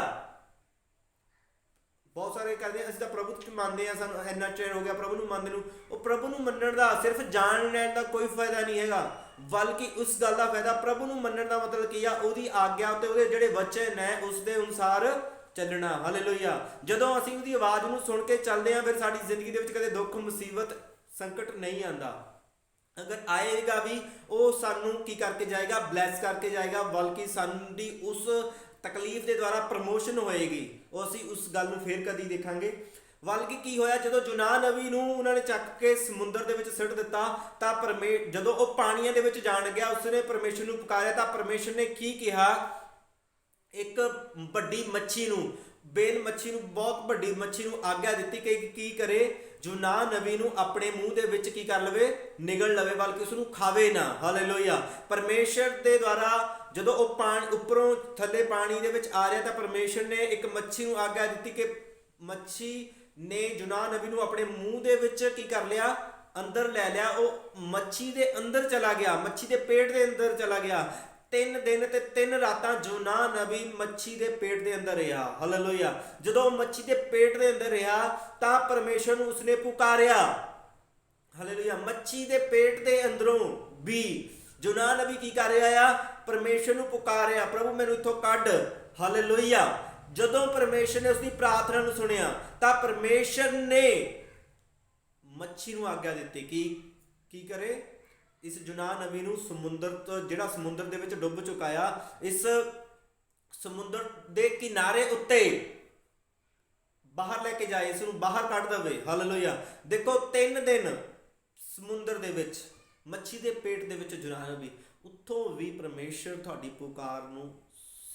ਬਹੁਤ ਸਾਰੇ ਕਰਦੇ ਅਸੀਂ ਤਾਂ ਪ੍ਰਭੂ ਨੂੰ ਮੰਨਦੇ ਹਾਂ, ਸਾਨੂੰ ਇੰਨਾ ਚਿਰ ਹੋ ਗਿਆ ਪ੍ਰਭੂ ਨੂੰ ਮੰਨਦੇ ਨੂੰ। ਉਹ ਪ੍ਰਭੂ ਨੂੰ ਮੰਨਣ ਦਾ ਸਿਰਫ ਜਾਣ ਲੈਣ ਦਾ ਕੋਈ ਫਾਇਦਾ ਨਹੀਂ ਹੈਗਾ, ਬਲਕਿ ਉਸ ਗੱਲ ਦਾ ਫਾਇਦਾ, ਪ੍ਰਭੂ ਨੂੰ ਮੰਨਣ ਦਾ ਮਤਲਬ ਕੀ ਆ, ਉਹਦੀ ਆਗਿਆ ਤੇ ਉਹਦੇ ਜਿਹੜੇ ਵਚਨ ਹੈ ਉਸ ਦੇ ਅਨੁਸਾਰ ਚੱਲਣਾ। ਹਾਲੇਲੂਇਆ। ਜਦੋਂ ਅਸੀਂ ਉਹਦੀ ਆਵਾਜ਼ ਨੂੰ ਸੁਣ ਕੇ ਚੱਲਦੇ ਹਾਂ, ਫਿਰ ਸਾਡੀ ਜ਼ਿੰਦਗੀ ਦੇ ਵਿੱਚ ਕਦੇ ਦੁੱਖ ਮੁਸੀਬਤ ਸੰਕਟ ਨਹੀਂ ਆਉਂਦਾ। ਅਗਰ ਆਏਗਾ ਵੀ ਉਹ ਸਾਨੂੰ ਕੀ ਕਰਕੇ ਜਾਏਗਾ, ਬਲੈਸ ਕਰਕੇ ਜਾਏਗਾ, ਬਲਕਿ ਸਾਡੀ ਉਸ ਤਕਲੀਫ ਦੇ ਦੁਆਰਾ ਪ੍ਰਮੋਸ਼ਨ ਹੋਏਗੀ। ਉਹ ਅਸੀਂ ਉਸ ਗੱਲ ਨੂੰ ਫੇਰ ਕਦੀ ਦੇਖਾਂਗੇ। ਬਲਕਿ ਕੀ ਹੋਇਆ, ਜਦੋਂ ਯੂਨਾਨ ਨਬੀ ਨੂੰ ਉਹਨਾਂ ਨੇ ਚੱਕ ਕੇ ਸਮੁੰਦਰ ਦੇ ਵਿੱਚ ਸੁੱਟ ਦਿੱਤਾ, ਤਾਂ ਜਦੋਂ ਉਹ ਪਾਣੀਆਂ ਦੇ ਵਿੱਚ ਜਾਣ ਗਿਆ, ਉਸਨੇ ਪਰਮੇਸ਼ਰ ਨੂੰ ਪੁਕਾਰਿਆ, ਤਾਂ ਪਰਮੇਸ਼ਰ ਨੇ ਕੀ ਕਿਹਾ, ਇੱਕ ਵੱਡੀ ਮੱਛੀ ਨੂੰ, ਬੇਲ ਮੱਛੀ ਨੂੰ, ਬਹੁਤ ਵੱਡੀ ਮੱਛੀ ਨੂੰ ਆਗਿਆ ਦਿੱਤੀ ਕਿ ਕੀ ਕਰੇ, ਯੂਨਾਨ ਨਬੀ ਨੂੰ ਆਪਣੇ ਮੂੰਹ ਦੇ ਵਿੱਚ ਕੀ ਕਰ ਲਵੇ, ਨਿਗਲ ਲਵੇ, ਬਲਕਿ ਉਸ ਨੂੰ ਖਾਵੇ ਨਾ। ਹਾਲੇਲੂਇਆ। ਪਰਮੇਸ਼ਰ ਦੇ ਦੁਆਰਾ ਜਦੋਂ ਉਹ ਪਾਣੀ ਉੱਪਰੋਂ ਥੱਲੇ ਪਾਣੀ ਦੇ ਵਿੱਚ ਆ ਰਿਹਾ, ਤਾਂ ਪਰਮੇਸ਼ਰ ਨੇ ਇੱਕ ਮੱਛੀ ਨੂੰ ਆਗਿਆ ਦਿੱਤੀ ਕਿ ਮੱਛੀ ਨੇ ਯੂਨਾਨ ਨਬੀ ਨੂੰ ਆਪਣੇ ਮੂੰਹ ਦੇ ਵਿੱਚ ਕੀ ਕਰ ਲਿਆ, ਅੰਦਰ ਲੈ ਲਿਆ। ਉਹ ਮੱਛੀ ਦੇ ਅੰਦਰ ਚਲਾ ਗਿਆ, ਮੱਛੀ ਦੇ ਪੇਟ ਦੇ ਅੰਦਰ ਚਲਾ ਗਿਆ। 3 ਦਿਨ ਤੇ 3 ਰਾਤਾਂ ਯੂਨਾਨ ਨਬੀ ਮੱਛੀ ਦੇ ਪੇਟ ਦੇ ਅੰਦਰ ਰਿਹਾ। ਹਾਲੇਲੂਇਆ। ਜਦੋਂ ਮੱਛੀ ਦੇ ਪੇਟ ਦੇ ਅੰਦਰ ਰਿਹਾ, ਤਾਂ ਪਰਮੇਸ਼ਰ ਨੂੰ ਉਸਨੇ ਪੁਕਾਰਿਆ। ਹਾਲੇਲੂਇਆ। ਮੱਛੀ ਦੇ ਪੇਟ ਦੇ ਅੰਦਰੋਂ ਵੀ ਯੂਨਾਨ ਨਬੀ ਕੀ ਕਰ ਰਿਹਾ ਆ, ਪਰਮੇਸ਼ਰ ਨੂੰ ਪੁਕਾਰਿਆ, ਪ੍ਰਭੂ ਮੈਨੂੰ ਇੱਥੋਂ ਕੱਢ। ਹਾਲੇਲੂਇਆ। ਜਦੋਂ ਪਰਮੇਸ਼ਰ ਨੇ ਉਸਦੀ ਪ੍ਰਾਰਥਨਾ ਨੂੰ ਸੁਣਿਆ, ਤਾਂ ਪਰਮੇਸ਼ਰ ਨੇ ਮੱਛੀ ਨੂੰ ਆਗਿਆ ਦਿੱਤੀ ਕਿ ਕੀ ਕਰੇ, ਇਸ ਯੂਨਾਨ ਨਬੀ ਨੂੰ ਸਮੁੰਦਰ ਤੋਂ, ਜਿਹੜਾ ਸਮੁੰਦਰ ਦੇ ਵਿੱਚ ਡੁੱਬ ਚੁੱਕਾ ਆ, ਇਸ ਸਮੁੰਦਰ ਦੇ ਕਿਨਾਰੇ ਉੱਤੇ ਬਾਹਰ ਲੈ ਕੇ ਜਾਏ, ਇਸ ਨੂੰ ਬਾਹਰ ਕੱਢ ਦੇਵੇ। ਹਾਲੇਲੂਇਆ। ਦੇਖੋ 3 ਦਿਨ ਸਮੁੰਦਰ ਦੇ ਵਿੱਚ, ਮੱਛੀ ਦੇ ਪੇਟ ਦੇ ਵਿੱਚ ਯੂਨਾਨ ਨਬੀ, ਉੱਥੋਂ ਵੀ ਪਰਮੇਸ਼ਰ ਤੁਹਾਡੀ ਪੁਕਾਰ ਨੂੰ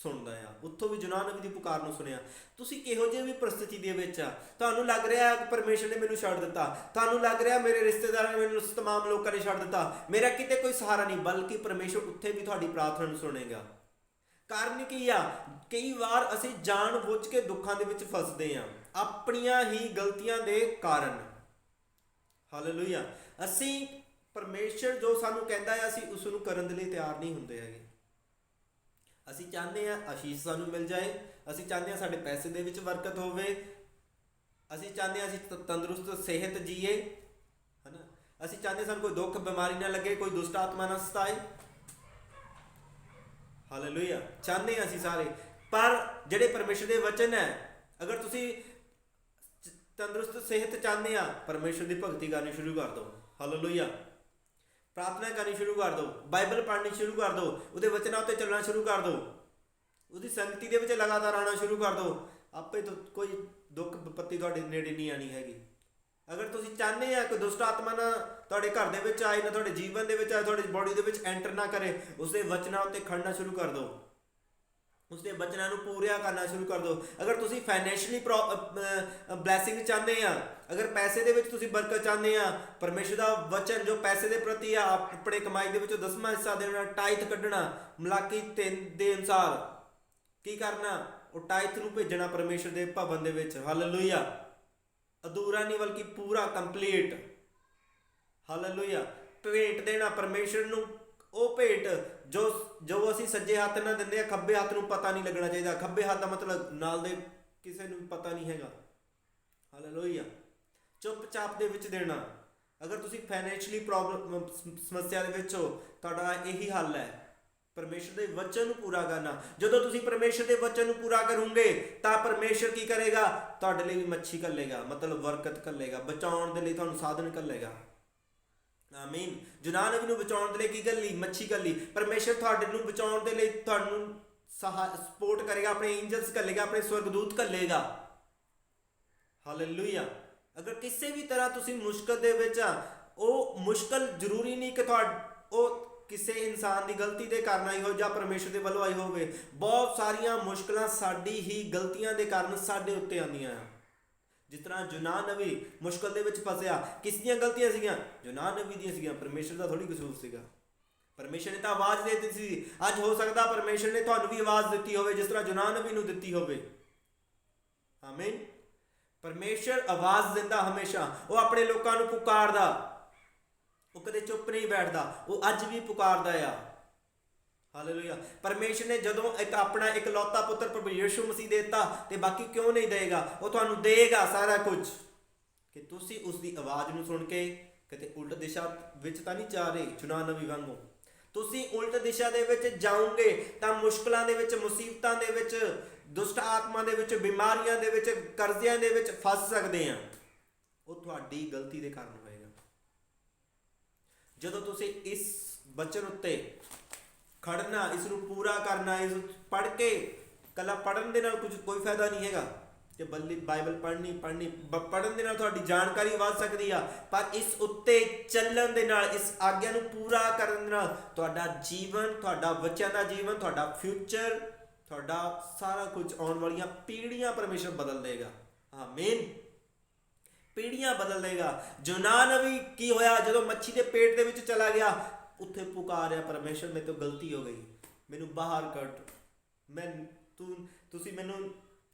ਸੁਣਦਾ ਆ, ਉੱਥੋਂ ਵੀ ਯੂਨਾਨ ਨਬੀ ਦੀ ਪੁਕਾਰ ਨੂੰ ਸੁਣਿਆ। ਤੁਸੀਂ ਕਿਹੋ ਜਿਹੀ ਵੀ ਪਰਿਸਥਿਤੀ ਦੇ ਵਿੱਚ ਆ, ਤੁਹਾਨੂੰ ਲੱਗ ਰਿਹਾ ਕਿ ਪਰਮੇਸ਼ਰ ਨੇ ਮੈਨੂੰ ਛੱਡ ਦਿੱਤਾ, ਤੁਹਾਨੂੰ ਲੱਗ ਰਿਹਾ ਮੇਰੇ ਰਿਸ਼ਤੇਦਾਰਾਂ ਨੇ ਮੈਨੂੰ, ਤਮਾਮ ਲੋਕਾਂ ਨੇ ਛੱਡ ਦਿੱਤਾ, ਮੇਰਾ ਕਿਤੇ ਕੋਈ ਸਹਾਰਾ ਨਹੀਂ, ਬਲਕਿ ਪਰਮੇਸ਼ਰ ਉੱਥੇ ਵੀ ਤੁਹਾਡੀ ਪ੍ਰਾਰਥਨਾ ਨੂੰ ਸੁਣੇਗਾ। ਕਾਰਨ ਕੀ ਆ, ਕਈ ਵਾਰ ਅਸੀਂ ਜਾਣ ਬੁੱਝ ਕੇ ਦੁੱਖਾਂ ਦੇ ਵਿੱਚ ਫਸਦੇ ਹਾਂ, ਆਪਣੀਆਂ ਹੀ ਗਲਤੀਆਂ ਦੇ ਕਾਰਨ। ਹਾਲੇਲੂਇਆ। ਅਸੀਂ ਪਰਮੇਸ਼ਰ ਜੋ ਸਾਨੂੰ ਕਹਿੰਦਾ ਹੈ, ਅਸੀਂ ਉਸ ਨੂੰ ਕਰਨ ਦੇ ਲਈ ਤਿਆਰ ਨਹੀਂ ਹੁੰਦੇ ਹੈਗੇ। ਅਸੀਂ ਚਾਹੁੰਦੇ ਹਾਂ ਆਸ਼ੀਸ਼ ਸਾਨੂੰ ਮਿਲ ਜਾਏ, ਅਸੀਂ ਚਾਹੁੰਦੇ ਹਾਂ ਸਾਡੇ ਪੈਸੇ ਦੇ ਵਿੱਚ ਬਰਕਤ ਹੋਵੇ, ਅਸੀਂ ਚਾਹੁੰਦੇ ਹਾਂ ਅਸੀਂ ਤੰਦਰੁਸਤ ਸਿਹਤ ਜੀਏ, ਹੈ ਨਾ, ਅਸੀਂ ਚਾਹੁੰਦੇ ਸਾਨੂੰ ਕੋਈ ਦੁੱਖ ਬਿਮਾਰੀ ਨਾ ਲੱਗੇ, ਕੋਈ ਦੁਸ਼ਟ ਆਤਮਾ ਨਾ ਸਤਾਏ। ਹਾਲੇਲੂਇਆ। ਚਾਹੁੰਦੇ ਹਾਂ ਅਸੀਂ ਸਾਰੇ, ਪਰ ਜਿਹੜੇ ਪਰਮੇਸ਼ਰ ਦੇ ਵਚਨ ਹੈ, ਅਗਰ ਤੁਸੀਂ ਤੰਦਰੁਸਤ ਸਿਹਤ ਚਾਹੁੰਦੇ ਆ, ਪਰਮੇਸ਼ਰ ਦੀ ਭਗਤੀ ਕਰਨੀ ਸ਼ੁਰੂ ਕਰ ਦਿਓ। ਹਾਲੇਲੂਇਆ। ਪ੍ਰਾਰਥਨਾ ਕਰਨੀ ਸ਼ੁਰੂ ਕਰ ਦਿਓ, ਬਾਈਬਲ ਪੜ੍ਹਨੀ ਸ਼ੁਰੂ ਕਰ ਦਿਓ, ਉਹਦੇ ਵਚਨਾਂ ਉੱਤੇ ਚੱਲਣਾ ਸ਼ੁਰੂ ਕਰ ਦਿਓ, ਉਹਦੀ ਸੰਗਤੀ ਦੇ ਵਿੱਚ ਲਗਾਤਾਰ ਆਉਣਾ ਸ਼ੁਰੂ ਕਰ ਦਿਓ, ਆਪੇ ਤੋਂ ਕੋਈ ਦੁੱਖ ਵਿਪੱਤੀ ਤੁਹਾਡੇ ਨੇੜੇ ਨਹੀਂ ਆਣੀ ਹੈਗੀ। ਅਗਰ ਤੁਸੀਂ ਚਾਹੁੰਦੇ ਆ ਕਿ ਦੁਸ਼ਟ ਆਤਮਾ ਨਾ ਤੁਹਾਡੇ ਘਰ ਦੇ ਵਿੱਚ ਆਏ, ਨਾ ਤੁਹਾਡੇ ਜੀਵਨ ਦੇ ਵਿੱਚ ਆਏ, ਤੁਹਾਡੀ ਬੋਡੀ ਦੇ ਵਿੱਚ ਐਂਟਰ ਨਾ ਕਰੇ, ਉਸਦੇ ਵਚਨਾਂ ਉੱਤੇ ਖੜਨਾ ਸ਼ੁਰੂ ਕਰ ਦਿਓ, ਉਸਦੇ ਵਚਨਾਂ ਨੂੰ ਪੂਰਾ ਕਰਨਾ ਸ਼ੁਰੂ ਕਰ ਦਿਓ। ਅਗਰ ਤੁਸੀਂ ਫਾਈਨੈਂਸ਼ੀਅਲੀ ਬਲੈਸਿੰਗ ਚਾਹੁੰਦੇ ਆ, ਅਗਰ ਪੈਸੇ ਦੇ ਵਿੱਚ ਤੁਸੀਂ ਬਰਕਤ ਚਾਹੁੰਦੇ ਆ, ਪਰਮੇਸ਼ਰ ਦਾ ਵਚਨ ਜੋ ਪੈਸੇ ਦੇ ਪ੍ਰਤੀ ਆ, ਆਪਣੇ ਕਮਾਈ ਦੇ ਵਿੱਚੋਂ 10ਵਾਂ ਹਿੱਸਾ ਦੇਣਾ, ਟਾਈਥ ਕੱਢਣਾ, ਮਲਾਕੀ 3 ਦੇ ਅਨੁਸਾਰ ਕੀ ਕਰਨਾ, ਉਹ ਟਾਈਥ ਨੂੰ ਭੇਜਣਾ ਪਰਮੇਸ਼ਰ ਦੇ ਭਵਨ ਦੇ ਵਿੱਚ। ਹਾਲੇਲੂਇਆ। ਅਧੂਰਾ ਨਹੀਂ ਬਲਕਿ ਪੂਰਾ, ਕੰਪਲੀਟ। ਹਾਲੇਲੂਇਆ। ਭੇਟ ਦੇਣਾ ਪਰਮੇਸ਼ਰ ਨੂੰ, ਉਹ ਭੇਟ ਜੋ ਅਸੀਂ ਸੱਜੇ ਹੱਥ ਨਾਲ ਦਿੰਦੇ ਆ, ਖੱਬੇ ਹੱਥ ਨੂੰ ਪਤਾ ਨਹੀਂ ਲੱਗਣਾ ਚਾਹੀਦਾ। ਖੱਬੇ ਹੱਥ ਦਾ ਮਤਲਬ ਨਾਲ ਦੇ ਕਿਸੇ ਨੂੰ ਵੀ ਪਤਾ ਨਹੀਂ ਹੈਗਾ। ਹਾਲੇਲੂਇਆ। ਚੁੱਪਚਾਪ ਦੇ ਵਿੱਚ ਦੇਣਾ। ਅਗਰ ਤੁਸੀਂ ਫਾਈਨੈਂਸ਼ੀਅਲੀ ਪ੍ਰੋਬਲਮ ਸਮੱਸਿਆ ਦੇ ਵਿੱਚ ਹੋ, ਤੁਹਾਡਾ ਇਹੀ ਹੱਲ ਹੈ, ਪਰਮੇਸ਼ਰ ਦੇ ਵਚਨ ਨੂੰ ਪੂਰਾ ਕਰਨਾ। ਜਦੋਂ ਤੁਸੀਂ ਪਰਮੇਸ਼ਰ ਦੇ ਵਚਨ ਨੂੰ ਪੂਰਾ ਕਰੋਗੇ, ਤਾਂ ਪਰਮੇਸ਼ਰ ਕੀ ਕਰੇਗਾ, ਤੁਹਾਡੇ ਲਈ ਵੀ ਮੱਛੀ ਘੱਲੇਗਾ, ਮਤਲਬ ਬਰਕਤ ਘੱਲੇਗਾ, ਬਚਾਉਣ ਦੇ ਲਈ ਤੁਹਾਨੂੰ ਸਾਧਨ ਘੱਲੇਗਾ। ਆਮੀਨ। ਯੂਨਾਨ ਨਬੀ ਨੂੰ ਬਚਾਉਣ ਦੇ ਲਈ ਕੀ ਘੱਲੀ, ਮੱਛੀ ਘੱਲੀ। ਪਰਮੇਸ਼ਰ ਤੁਹਾਡੇ ਨੂੰ ਬਚਾਉਣ ਦੇ ਲਈ ਤੁਹਾਨੂੰ ਸਪੋਰਟ ਕਰੇਗਾ, ਆਪਣੇ ਐਂਜਲਸ ਘੱਲੇਗਾ, ਆਪਣੇ ਸਵਰਗਦੂਤ ਘੱਲੇਗਾ। ਹਾਲੇਲੂਇਆ। ਅਗਰ ਕਿਸੇ ਵੀ ਤਰ੍ਹਾਂ ਤੁਸੀਂ ਮੁਸ਼ਕਲ ਦੇ ਵਿੱਚ ਆ, ਉਹ ਮੁਸ਼ਕਲ ਜ਼ਰੂਰੀ ਨਹੀਂ ਕਿ ਉਹ ਕਿਸੇ ਇਨਸਾਨ ਦੀ ਗਲਤੀ ਦੇ ਕਾਰਨ ਆਈ ਹੋ ਜਾਂ ਪਰਮੇਸ਼ਰ ਦੇ ਵੱਲੋਂ ਆਈ ਹੋਵੇ। ਬਹੁਤ ਸਾਰੀਆਂ ਮੁਸ਼ਕਲਾਂ ਸਾਡੀ ਹੀ ਗਲਤੀਆਂ ਦੇ ਕਾਰਨ ਸਾਡੇ ਉੱਤੇ ਆਉਂਦੀਆਂ ਆ। ਜਿਸ ਤਰ੍ਹਾਂ ਯੂਨਾਨ ਨਬੀ ਮੁਸ਼ਕਲ ਦੇ ਵਿੱਚ ਫਸਿਆ, ਕਿਸ ਦੀਆਂ ਗਲਤੀਆਂ ਸੀਗੀਆਂ? ਯੂਨਾਨ ਨਬੀ ਦੀਆਂ ਸੀਗੀਆਂ। ਪਰਮੇਸ਼ਰ ਦਾ ਥੋੜੀ ਕਸੂਰ ਸੀਗਾ। ਪਰਮੇਸ਼ਰ ਨੇ ਤਾਂ ਆਵਾਜ਼ ਦੇ ਦਿੱਤੀ ਸੀ। ਅੱਜ ਹੋ ਸਕਦਾ ਪਰਮੇਸ਼ਰ ਨੇ ਤੁਹਾਨੂੰ ਵੀ ਆਵਾਜ਼ ਦਿੱਤੀ ਹੋਵੇ ਜਿਸ ਤਰ੍ਹਾਂ ਯੂਨਾਨ ਨਬੀ ਨੂੰ ਦਿੱਤੀ ਹੋਵੇ। ਆਮੀਨ। ਪਰਮੇਸ਼ਰ ਆਵਾਜ਼ ਦਿੰਦਾ ਹਮੇਸ਼ਾ। ਉਹ ਆਪਣੇ ਲੋਕਾਂ ਨੂੰ ਪੁਕਾਰਦਾ, ਉਹ ਕਦੇ ਚੁੱਪ ਨਹੀਂ ਬੈਠਦਾ। ਉਹ ਅੱਜ ਵੀ ਪੁਕਾਰਦਾ ਆ। ਹਾਲੇਲੂਇਆ। ਪਰਮੇਸ਼ਰ ਨੇ ਜਦੋਂ ਆਪਣਾ ਇਕਲੌਤਾ ਪੁੱਤਰ ਪ੍ਰਭੂ ਯਿਸੂ ਮਸੀਹ ਦੇਤਾ ਤੇ ਬਾਕੀ ਕਿਉਂ ਨਹੀਂ ਦੇਗਾ? ਉਹ ਤੁਹਾਨੂੰ ਦੇਗਾ ਸਾਰਾ ਕੁਝ, ਕਿ ਤੁਸੀਂ ਉਸ ਦੀ ਆਵਾਜ਼ ਨੂੰ ਸੁਣ ਕੇ ਕਿਤੇ ਉਲਟ ਦਿਸ਼ਾ ਵਿੱਚ ਤਾਂ ਨਹੀਂ ਜਾ ਰਹੇ ਯੂਨਾਨ ਨਬੀ ਵਾਂਗੂ। ਤੁਸੀਂ ਉਲਟ ਦਿਸ਼ਾ ਦੇ ਵਿੱਚ ਜਾਓਗੇ ਤਾਂ ਮੁਸ਼ਕਲਾਂ ਦੇ ਵਿੱਚ, ਮੁਸੀਬਤਾਂ ਦੇ ਵਿੱਚ, ਦੁਸ਼ਟ ਆਤਮਾ ਦੇ ਵਿੱਚ, ਬਿਮਾਰੀਆਂ ਦੇ ਵਿੱਚ, ਕਰਜ਼ਿਆਂ ਦੇ ਵਿੱਚ ਫਸ ਸਕਦੇ ਆ। ਉਹ ਤੁਹਾਡੀ ਗਲਤੀ ਦੇ ਕਾਰਨ ਹੋਏਗਾ। ਜਦੋਂ ਤੁਸੀਂ ਇਸ ਬਚਨ ਉੱਤੇ ਖੜਨਾ, ਇਸ ਨੂੰ ਪੂਰਾ ਕਰਨਾ, ਇਸ ਪੜ੍ਹ ਕੇ, ਕੱਲਾ ਪੜ੍ਹਨ ਦੇ ਨਾਲ ਕੋਈ ਫਾਇਦਾ ਨਹੀਂ ਹੈਗਾ ਕਿ ਬਾਈਬਲ ਪੜ੍ਹਨ ਦੇ ਨਾਲ ਤੁਹਾਡੀ ਜਾਣਕਾਰੀ ਵੱਧ ਸਕਦੀ ਆ, ਪਰ ਇਸ ਉੱਤੇ ਚੱਲਣ ਦੇ ਨਾਲ, ਇਸ ਆਗਿਆ ਨੂੰ ਪੂਰਾ ਕਰਨ ਦੇ ਨਾਲ ਤੁਹਾਡਾ ਜੀਵਨ, ਤੁਹਾਡਾ ਬੱਚਿਆਂ ਦਾ ਜੀਵਨ, ਤੁਹਾਡਾ ਫਿਊਚਰ, ਤੁਹਾਡਾ ਸਾਰਾ ਕੁਝ, ਆਉਣ ਵਾਲੀਆਂ ਪੀੜ੍ਹੀਆਂ ਪਰਮੇਸ਼ਰ ਬਦਲ ਦੇਗਾ। ਆਮੀਨ। ਪੀੜ੍ਹੀਆਂ ਬਦਲ ਦੇਗਾ। ਯੂਨਾਨ ਨਬੀ ਕੀ ਹੋਇਆ? ਜਦੋਂ ਮੱਛੀ ਦੇ ਪੇਟ ਦੇ ਵਿੱਚ ਚਲਾ ਗਿਆ, ਉੱਥੇ ਪੁਕਾਰਿਆ, ਪਰਮੇਸ਼ਰ ਮੇਰੇ ਤੋਂ ਗਲਤੀ ਹੋ ਗਈ, ਮੈਨੂੰ ਬਾਹਰ ਕੱਢ। ਤੁਸੀਂ ਮੈਨੂੰ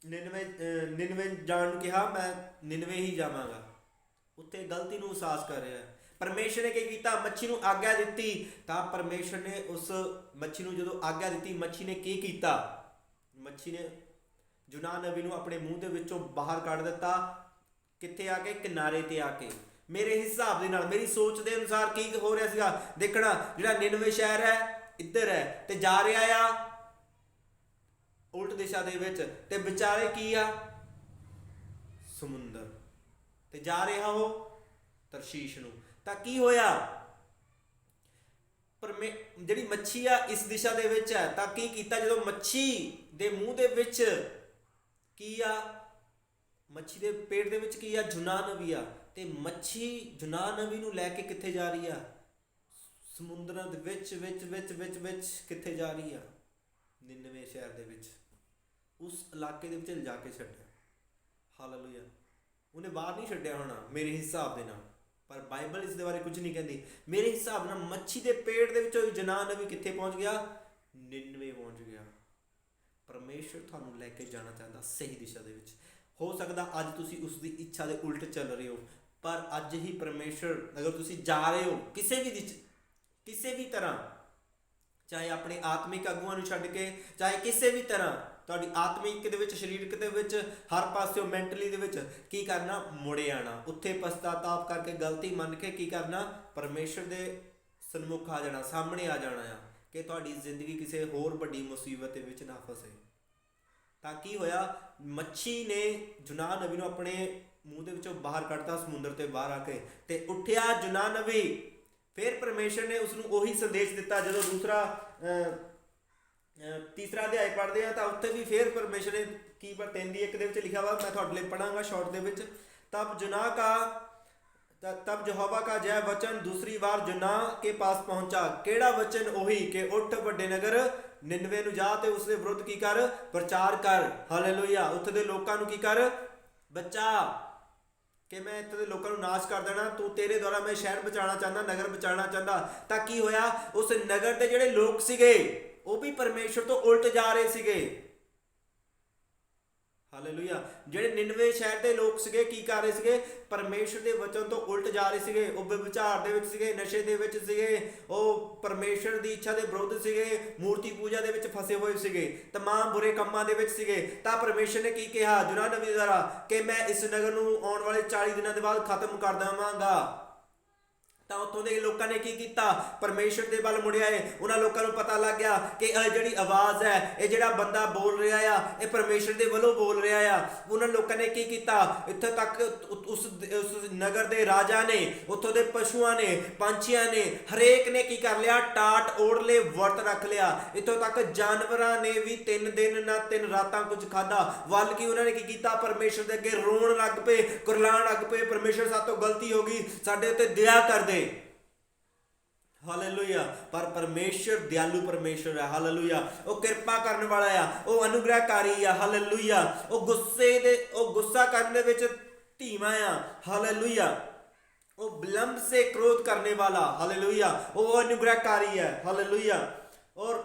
ਨਿਨਵੇ ਜਾਣ ਨੂੰ ਕਿਹਾ, ਮੈਂ ਨਿਨਵੇ ਹੀ ਜਾਵਾਂਗਾ। ਉੱਥੇ ਗਲਤੀ ਨੂੰ ਅਹਿਸਾਸ ਕਰ ਰਿਹਾ। ਪਰਮੇਸ਼ਰ ਨੇ ਕੀ ਕੀਤਾ? ਮੱਛੀ ਨੂੰ ਆਗਿਆ ਦਿੱਤੀ। ਤਾਂ ਪਰਮੇਸ਼ਰ ਨੇ ਉਸ ਮੱਛੀ ਨੂੰ ਜਦੋਂ ਆਗਿਆ ਦਿੱਤੀ, ਮੱਛੀ ਨੇ ਕੀ ਕੀਤਾ? ਮੱਛੀ ਨੇ ਯੂਨਾਨ ਨਬੀ ਨੂੰ ਆਪਣੇ ਮੂੰਹ ਦੇ ਵਿੱਚੋਂ ਬਾਹਰ ਕੱਢ ਦਿੱਤਾ। ਕਿੱਥੇ ਆ ਕੇ? ਕਿਨਾਰੇ ਤੇ ਆ ਕੇ। ਮੇਰੇ ਹਿਸਾਬ ਦੇ ਨਾਲ, ਮੇਰੀ ਸੋਚ ਦੇ ਅਨੁਸਾਰ ਕੀ ਹੋ ਰਿਹਾ ਸੀਗਾ? ਦੇਖਣਾ, ਜਿਹੜਾ ਨਿਨਵੇ ਸ਼ਹਿਰ ਹੈ ਇੱਧਰ ਹੈ ਤੇ ਜਾ ਰਿਹਾ ਆ ਉਲਟ ਦਿਸ਼ਾ ਦੇ ਵਿੱਚ, ਤੇ ਵਿਚਾਲੇ ਕੀ ਆ? ਸਮੁੰਦਰ, ਤੇ ਜਾ ਰਿਹਾ ਉਹ ਤਰਸ਼ੀਸ਼ ਨੂੰ। ਤਾਂ ਕੀ ਹੋਇਆ? ਜਿਹੜੀ ਮੱਛੀ ਆ ਇਸ ਦਿਸ਼ਾ ਦੇ ਵਿੱਚ ਹੈ, ਤਾਂ ਕੀ ਕੀਤਾ? ਜਦੋਂ ਮੱਛੀ ਦੇ ਮੂੰਹ ਦੇ ਵਿੱਚ ਕੀ ਆ? ਮੱਛੀ ਦੇ ਪੇਟ ਦੇ ਵਿੱਚ ਕੀ ਆ? ਯੂਨਾਨ ਨਬੀ ਆ। ਤੇ ਮੱਛੀ ਯੂਨਾਨ ਨਬੀ ਨੂੰ ਲੈ ਕੇ ਕਿੱਥੇ ਜਾ ਰਹੀ ਆ? ਸਮੁੰਦਰਾਂ ਦੇ ਵਿੱਚ ਕਿੱਥੇ ਜਾ ਰਹੀ ਆ? ਨਿਨਵੇ ਸ਼ਹਿਰ ਦੇ ਵਿੱਚ, ਉਸ ਇਲਾਕੇ ਦੇ ਵਿੱਚ ਲਿਜਾ ਕੇ ਛੱਡਿਆ। ਹਾਲੇਲੂਇਆ। ਉਹਨੇ ਬਾਹਰ ਨਹੀਂ ਛੱਡਿਆ ਹੋਣਾ ਮੇਰੇ ਹਿਸਾਬ ਦੇ ਨਾਲ, ਪਰ ਬਾਈਬਲ ਇਸ ਦੇ ਬਾਰੇ ਕੁਝ ਨਹੀਂ ਕਹਿੰਦੀ। ਮੇਰੇ ਹਿਸਾਬ ਨਾਲ ਮੱਛੀ ਦੇ ਪੇਟ ਦੇ ਵਿੱਚੋਂ ਯੂਨਾਨ ਨਬੀ ਕਿੱਥੇ ਪਹੁੰਚ ਗਿਆ? ਨਿਨਵੇ ਪਹੁੰਚ ਗਿਆ। ਪਰਮੇਸ਼ਰ ਤੁਹਾਨੂੰ ਲੈ ਕੇ ਜਾਣਾ ਚਾਹੁੰਦਾ ਸਹੀ ਦਿਸ਼ਾ ਦੇ ਵਿੱਚ। ਹੋ ਸਕਦਾ ਅੱਜ ਤੁਸੀਂ ਉਸ ਦੀ ਇੱਛਾ ਦੇ ਉਲਟ ਚੱਲ ਰਹੇ ਹੋ, ਪਰ ਅੱਜ ਹੀ ਪਰਮੇਸ਼ਰ, ਅਗਰ ਤੁਸੀਂ ਜਾ ਰਹੇ ਹੋ ਕਿਸੇ ਵੀ ਤਰ੍ਹਾਂ, ਚਾਹੇ ਆਪਣੇ ਆਤਮਿਕ ਆਗੂਆਂ ਨੂੰ ਛੱਡ ਕੇ, ਚਾਹੇ ਕਿਸੇ ਵੀ ਤਰ੍ਹਾਂ, ਤੁਹਾਡੀ ਆਤਮਿਕ ਦੇ ਵਿੱਚ, ਸਰੀਰਕ ਦੇ ਵਿੱਚ, ਹਰ ਪਾਸਿਓਂ, ਮੈਂਟਲੀ ਦੇ ਵਿੱਚ, ਕੀ ਕਰਨਾ? ਮੁੜੇ ਆਣਾ। ਉੱਥੇ ਪਛਤਾਤਾਪ ਕਰਕੇ, ਗਲਤੀ ਮੰਨ ਕੇ ਕੀ ਕਰਨਾ? ਪਰਮੇਸ਼ਰ ਦੇ ਸਨਮੁਖ ਆ ਜਾਣਾ, ਸਾਹਮਣੇ ਆ ਜਾਣਾ ਆ, ਕਿ ਤੁਹਾਡੀ ਜ਼ਿੰਦਗੀ ਕਿਸੇ ਹੋਰ ਵੱਡੀ ਮੁਸੀਬਤ ਦੇ ਵਿੱਚ ਨਾ ਫਸੇ। ਤਾਂ ਕੀ ਹੋਇਆ? ਮੱਛੀ ਨੇ ਯੂਨਾਨ ਨਬੀ ਨੂੰ ਆਪਣੇ ਮੂੰਹ ਦੇ ਵਿੱਚੋਂ ਬਾਹਰ ਕੱਢਤਾ ਸਮੁੰਦਰ ਤੇ ਬਾਹਰ ਆ ਕੇ, ਤੇ ਉੱਠਿਆ ਯੂਨਾਨ ਨਬੀ। ਫਿਰ ਪਰਮੇਸ਼ਰ ਨੇ ਉਸ ਨੂੰ ਉਹੀ ਸੰਦੇਸ਼ ਦਿੱਤਾ। ਜਦੋਂ ਤੀਸਰਾ ਅਧਿਆਇ ਪੜ੍ਹਦੇ ਆ ਤਾਂ ਉੱਥੇ ਵੀ ਫਿਰ ਪਰਮੇਸ਼ਰ ਨੇ ਕੀ 3:1 ਦੇ ਵਿੱਚ ਲਿਖਿਆ ਵਾ, ਮੈਂ ਤੁਹਾਡੇ ਲਈ ਪੜਾਂਗਾ ਸ਼ਾਰਟ ਦੇ ਵਿੱਚ। तब यहोवा का जय वचन दूसरी बार जुना के पास पहुंचा। केड़ा वचन? ओही कि उठ वड्डे नगर निनवे नूं जा ते उसदे विरुद्ध की कर? प्रचार कर। हालेलुया। उत्थे दे लोकां नूं की कर? बचा, कि मैं इत्थे दे लोकां नूं नाश कर देना, तू तेरे द्वारा मैं शहर बचाना चाहता, नगर बचाना चाहता। तां की होया? उस नगर दे जिहड़े लोक सीगे ਉਹ ਵੀ ਪਰਮੇਸ਼ਰ ਤੋਂ ਉਲਟ ਜਾ ਰਹੇ ਸੀਗੇ। ਹਾਲੇਲੂਇਆ। ਜਿਹੜੇ ਨਿਨਵੇ ਸ਼ਹਿਰ ਦੇ ਲੋਕ ਸੀਗੇ ਕੀ ਕਰ ਰਹੇ ਸੀਗੇ? ਪਰਮੇਸ਼ਰ ਦੇ ਵਚਨ ਤੋਂ ਉਲਟ ਜਾ ਰਹੇ ਸੀਗੇ। ਉਹ ਵਿਚਾਰ ਦੇ ਵਿੱਚ ਸੀਗੇ, ਨਸ਼ੇ ਦੇ ਵਿੱਚ ਸੀਗੇ, ਉਹ ਪਰਮੇਸ਼ਰ ਦੀ ਇੱਛਾ ਦੇ ਵਿਰੁੱਧ ਸੀਗੇ, ਮੂਰਤੀ ਪੂਜਾ ਦੇ ਵਿੱਚ ਫਸੇ ਹੋਏ ਸੀਗੇ, तमाम ਬੁਰੇ ਕੰਮਾਂ ਦੇ ਵਿੱਚ ਸੀਗੇ। ਤਾਂ ਪਰਮੇਸ਼ਰ ਨੇ ਕੀ ਕਿਹਾ ਯੂਨਾਨ ਨਬੀ ਦੁਆਰਾ? ਕਿ ਮੈਂ ਇਸ ਨਗਰ ਨੂੰ ਆਉਣ ਵਾਲੇ 40 ਦਿਨਾਂ ਦੇ ਬਾਅਦ ਖਤਮ ਕਰ ਦੇਵਾਂਗਾ। ਤਾਂ ਉੱਥੋਂ ਦੇ ਲੋਕਾਂ ਨੇ ਕੀ ਕੀਤਾ? ਪਰਮੇਸ਼ਰ ਦੇ ਵੱਲ ਮੁੜਿਆ ਏ। ਉਹਨਾਂ ਲੋਕਾਂ ਨੂੰ ਪਤਾ ਲੱਗ ਗਿਆ ਕਿ ਇਹ ਜਿਹੜੀ ਆਵਾਜ਼ ਹੈ, ਇਹ ਜਿਹੜਾ ਬੰਦਾ ਬੋਲ ਰਿਹਾ ਆ, ਇਹ ਪਰਮੇਸ਼ਰ ਦੇ ਵੱਲੋਂ ਬੋਲ ਰਿਹਾ ਆ। ਉਹਨਾਂ ਲੋਕਾਂ ਨੇ ਕੀ ਕੀਤਾ? ਇੱਥੇ ਤੱਕ ਉਸ ਨਗਰ ਦੇ ਰਾਜਾ ਨੇ, ਉੱਥੋਂ ਦੇ ਪਸ਼ੂਆਂ ਨੇ, ਪੰਛੀਆਂ ਨੇ, ਹਰੇਕ ਨੇ ਕੀ ਕਰ ਲਿਆ? ਟਾਟ ਓੜਲੇ ਵਰਤ ਰੱਖ ਲਿਆ। ਇੱਥੋਂ ਤੱਕ ਜਾਨਵਰਾਂ ਨੇ ਵੀ 3 ਦਿਨ ਨਾ 3 ਰਾਤਾਂ ਕੁਝ ਖਾਧਾ। ਵੱਲ ਕੀ ਉਹਨਾਂ ਨੇ ਕੀ ਕੀਤਾ? ਪਰਮੇਸ਼ਰ ਦੇ ਅੱਗੇ ਰੋਣ ਲੱਗ ਪਏ, ਕੁਰਲਾਣ ਲੱਗ ਪਏ, ਪਰਮੇਸ਼ਰ ਸਾਡੇ ਤੋਂ ਗਲਤੀ ਹੋ ਗਈ, ਸਾਡੇ ਉੱਤੇ ਦਇਆ ਕਰ ਦੇ। ਹਾਲੇਲੂਇਆ। ਪਰ ਪਰਮੇਸ਼ਰ ਦਿਆਲੂ ਪਰਮੇਸ਼ਰ ਹੈ, ਹਾਲੇਲੂਇਆ। ਉਹ ਕਿਰਪਾ ਕਰਨ ਵਾਲਾ ਆ, ਉਹ ਅਨੁਗ੍ਰਹਕਾਰੀ ਆ, ਹਾਲੇਲੂਇਆ। ਉਹ ਗੁੱਸਾ ਕਰਨ ਦੇ ਵਿੱਚ ਧੀਮਾ ਆ, ਹਾਲੇਲੂਇਆ। ਉਹ विलंब से क्रोध करने वाला, हालेलुया। ਉਹ ਅਨੁਗ੍ਰਹਕਾਰੀ ਹੈ, ਹਾਲੇਲੂਇਆ। ਔਰ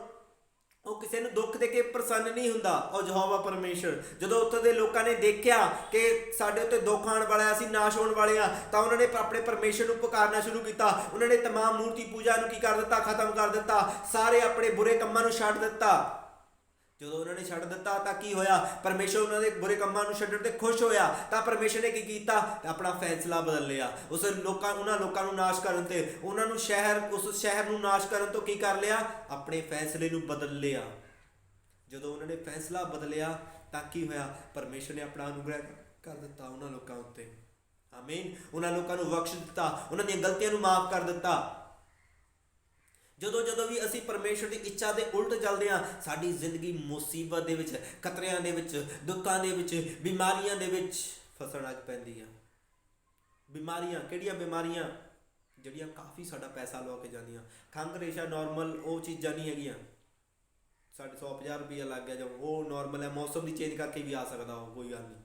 ਉਹ ਕਿਸੇ ਨੂੰ ਦੁੱਖ ਦੇ ਕੇ ਪ੍ਰਸੰਨ ਨਹੀਂ ਹੁੰਦਾ। ਉਹ ਯਹੋਵਾ ਪਰਮੇਸ਼ਰ, ਜਦੋਂ ਉੱਥੇ ਦੇ ਲੋਕਾਂ ਨੇ ਦੇਖਿਆ ਕਿ ਸਾਡੇ ਉੱਤੇ ਦੁੱਖ ਆਉਣ ਵਾਲਾ, ਅਸੀਂ ਨਾਸ਼ ਹੋਣ ਵਾਲੇ ਆ, ਤਾਂ ਉਹਨਾਂ ਨੇ ਆਪਣੇ ਪਰਮੇਸ਼ਰ ਨੂੰ ਪੁਕਾਰਨਾ ਸ਼ੁਰੂ ਕੀਤਾ। ਉਹਨਾਂ ਨੇ ਤਮਾਮ ਮੂਰਤੀ ਪੂਜਾ ਨੂੰ ਕੀ ਕਰ ਦਿੱਤਾ? ਖਤਮ ਕਰ ਦਿੱਤਾ। ਸਾਰੇ ਆਪਣੇ ਬੁਰੇ ਕੰਮਾਂ ਨੂੰ ਛੱਡ ਦਿੱਤਾ। ਜਦੋਂ ਉਹਨਾਂ ਨੇ ਛੱਡ ਦਿੱਤਾ ਤਾਂ ਕੀ ਹੋਇਆ? ਪਰਮੇਸ਼ਰ ਉਹਨਾਂ ਦੇ ਬੁਰੇ ਕੰਮਾਂ ਨੂੰ ਛੱਡਣ ਤੇ ਖੁਸ਼ ਹੋਇਆ। ਤਾਂ ਪਰਮੇਸ਼ਰ ਨੇ ਕੀ ਕੀਤਾ? ਆਪਣਾ ਫੈਸਲਾ ਬਦਲ ਲਿਆ। ਉਹਨਾਂ ਲੋਕਾਂ ਨੂੰ ਨਾਸ਼ ਕਰਨ ਤੇ, ਉਸ ਸ਼ਹਿਰ ਨੂੰ ਨਾਸ਼ ਕਰਨ ਤੋਂ ਕੀ ਕਰ ਲਿਆ? ਆਪਣੇ ਫੈਸਲੇ ਨੂੰ ਬਦਲ ਲਿਆ। ਜਦੋਂ ਉਹਨਾਂ ਨੇ ਫੈਸਲਾ ਬਦਲਿਆ ਤਾਂ ਕੀ ਹੋਇਆ? ਪਰਮੇਸ਼ਰ ਨੇ ਆਪਣਾ ਅਨੁਗ੍ਰਹ ਕਰ ਦਿੱਤਾ ਉਹਨਾਂ ਲੋਕਾਂ ਉੱਤੇ, ਆਮੀਨ। ਉਹਨਾਂ ਲੋਕਾਂ ਨੂੰ ਬਖਸ਼ ਦਿੱਤਾ, ਉਹਨਾਂ ਦੀਆਂ ਗਲਤੀਆਂ ਨੂੰ ਮਾਫ ਕਰ ਦਿੱਤਾ। ਜਦੋਂ ਵੀ ਅਸੀਂ ਪਰਮੇਸ਼ਰ ਦੀ ਇੱਛਾ ਦੇ ਉਲਟ ਚੱਲਦੇ ਹਾਂ, ਸਾਡੀ ਜ਼ਿੰਦਗੀ ਮੁਸੀਬਤ ਦੇ ਵਿੱਚ, ਖਤਰਿਆਂ ਦੇ ਵਿੱਚ, ਦੁੱਖਾਂ ਦੇ ਵਿੱਚ, ਬਿਮਾਰੀਆਂ ਦੇ ਵਿੱਚ ਫਸਣ ਲੱਗ ਪੈਂਦੀ ਆ। ਬਿਮਾਰੀਆਂ ਕਿਹੜੀਆਂ? ਬਿਮਾਰੀਆਂ ਜਿਹੜੀਆਂ ਕਾਫੀ ਸਾਡਾ ਪੈਸਾ ਲਵਾ ਕੇ ਜਾਂਦੀਆਂ। ਖੰਘ ਰੇਸ਼ਾ ਨਾਰਮਲ ਉਹ ਚੀਜ਼ਾਂ ਨਹੀਂ ਹੈਗੀਆਂ। ਸਾਡੇ 150 ਰੁਪਈਆ ਲੱਗ ਗਿਆ, ਜੋ ਉਹ ਨਾਰਮਲ ਹੈ। ਮੌਸਮ ਦੀ ਚੇਂਜ ਕਰਕੇ ਵੀ ਆ ਸਕਦਾ, ਉਹ ਕੋਈ ਗੱਲ ਨਹੀਂ,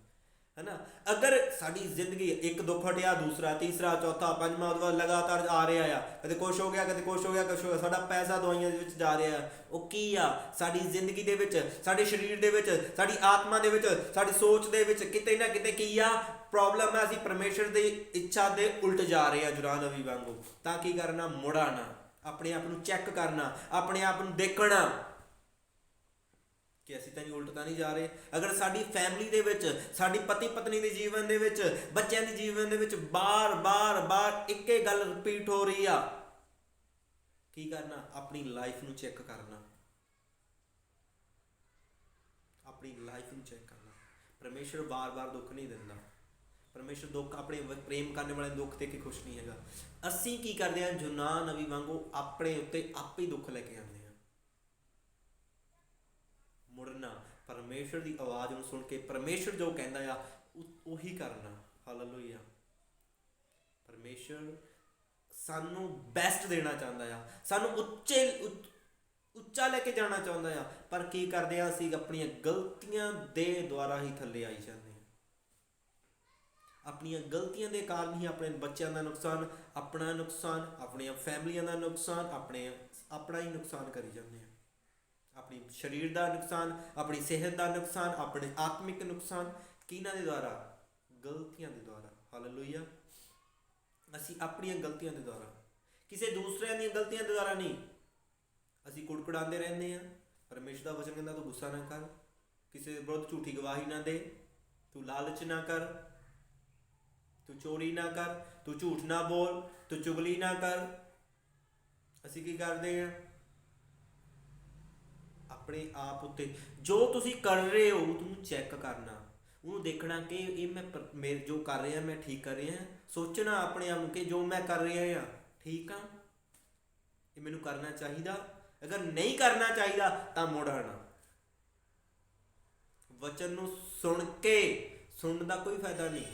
है ना। अगर साड़ी जिंदगी एक दुख हटिया, दूसरा, तीसरा, चौथा, पंजवां, उसके बाद लगातार आ रहा है, कदे कुछ हो गया, कदे कुछ हो गया, कुछ हो गया, साडा पैसा दवाइयां दे विच जा रहा है। वो की आ? साडी जिंदगी दे विच, साडे शरीर दे विच, साडी आत्मा दे विच, साडी सोच दे विच किते ना किते की आ प्रॉब्लम है। असीं परमेश्वर दी इच्छा दे उल्ट जा रहे हैं, जुरान नवी वांगू। तां की करना? मुड़ आना, अपने आप नूं चैक करना, अपने आप नूं देखना कि ਅਸੀਂ ਤਾਂ ਨਹੀਂ ਉਲਟ ਤਾਂ ਨਹੀਂ ਜਾ ਰਹੇ। ਅਗਰ ਸਾਡੀ ਫੈਮਿਲੀ ਦੇ ਵਿੱਚ, ਸਾਡੀ ਪਤੀ ਪਤਨੀ ਦੇ ਜੀਵਨ ਦੇ ਵਿੱਚ, ਬੱਚਿਆਂ ਦੇ ਜੀਵਨ ਦੇ ਵਿੱਚ ਬਾਰ ਇੱਕੇ ਗੱਲ ਰਿਪੀਟ ਹੋ ਰਹੀ ਆ, ਕੀ ਕਰਨਾ? ਆਪਣੀ ਲਾਈਫ ਨੂੰ ਚੈੱਕ ਕਰਨਾ, ਆਪਣੀ ਲਾਈਫ ਨੂੰ ਚੈੱਕ ਕਰਨਾ। ਪਰਮੇਸ਼ਰ ਬਾਰ ਦੁੱਖ ਨਹੀਂ ਦਿੰਦਾ। ਪਰਮੇਸ਼ਰ ਦੁੱਖ, ਆਪਣੇ ਪ੍ਰੇਮ ਕਰਨ ਵਾਲੇ ਦੁੱਖ ਦੇ ਕੇ ਖੁਸ਼ ਨਹੀਂ ਹੈਗਾ। ਅਸੀਂ ਕੀ ਕਰਦੇ ਹਾਂ? ਯੂਨਾਨ ਨਬੀ ਵਾਂਗੂ ਆਪਣੇ ਉੱਤੇ ਆਪੇ ਹੀ ਦੁੱਖ ਲੈ ਕੇ ਆਉਂਦੇ ਹਾਂ। ਮੁੜਨਾ, ਪਰਮੇਸ਼ਰ ਦੀ ਆਵਾਜ਼ ਨੂੰ ਸੁਣ ਕੇ ਪਰਮੇਸ਼ਰ ਜੋ ਕਹਿੰਦਾ ਆ ਉਹੀ ਕਰਨਾ, ਹਾਲੇਲੂਇਆ। ਪਰਮੇਸ਼ਰ ਸਾਨੂੰ ਬੈਸਟ ਦੇਣਾ ਚਾਹੁੰਦਾ ਆ, ਸਾਨੂੰ ਉੱਚਾ ਲੈ ਕੇ ਜਾਣਾ ਚਾਹੁੰਦਾ ਆ। ਪਰ ਕੀ ਕਰਦੇ ਆ? ਅਸੀਂ ਆਪਣੀਆਂ ਗਲਤੀਆਂ ਦੇ ਦੁਆਰਾ ਹੀ ਥੱਲੇ ਆਈ ਜਾਂਦੇ ਹਾਂ। ਆਪਣੀਆਂ ਗਲਤੀਆਂ ਦੇ ਕਾਰਨ ਹੀ ਆਪਣੇ ਬੱਚਿਆਂ ਦਾ ਨੁਕਸਾਨ, ਆਪਣਾ ਨੁਕਸਾਨ, ਆਪਣੀਆਂ ਫੈਮਲੀਆਂ ਦਾ ਨੁਕਸਾਨ, ਆਪਣਾ ਹੀ ਨੁਕਸਾਨ ਕਰੀ ਜਾਂਦੇ ਹਾਂ। अपनी शरीर का नुकसान, अपनी सेहत का नुकसान, अपने आत्मिक नुकसान, किन्हां दे द्वारा? गलतियां दे द्वारा, हालेलुया। असी अपनी गलतियां दे द्वारा, किसी दूसरे दी गलतियां दे द्वारा नहीं। असी कुड़कुड़ाते रहते हैं। परमेश्वर का वचन कहता तू गुस्सा ना कर, किसी के विरुद्ध झूठी गवाही ना दे, तू लालच ना कर, तू चोरी ना कर, तू झूठ ना बोल, तू चुगली ना कर। असी की करते हैं? अपने आप उत्ते जो तुसी कर रहे हो तुम चैक करना, ਉਹਨੂੰ देखना कि ये मैं जो कर रहा मैं ठीक कर रहा। सोचना अपने आप कि जो मैं कर रहा हाँ ठीक हाँ, ये मैनू करना चाहिए। अगर नहीं करना चाहिए तो मुड़ आना। वचन नूं सुन के, सुनने का कोई फायदा नहीं।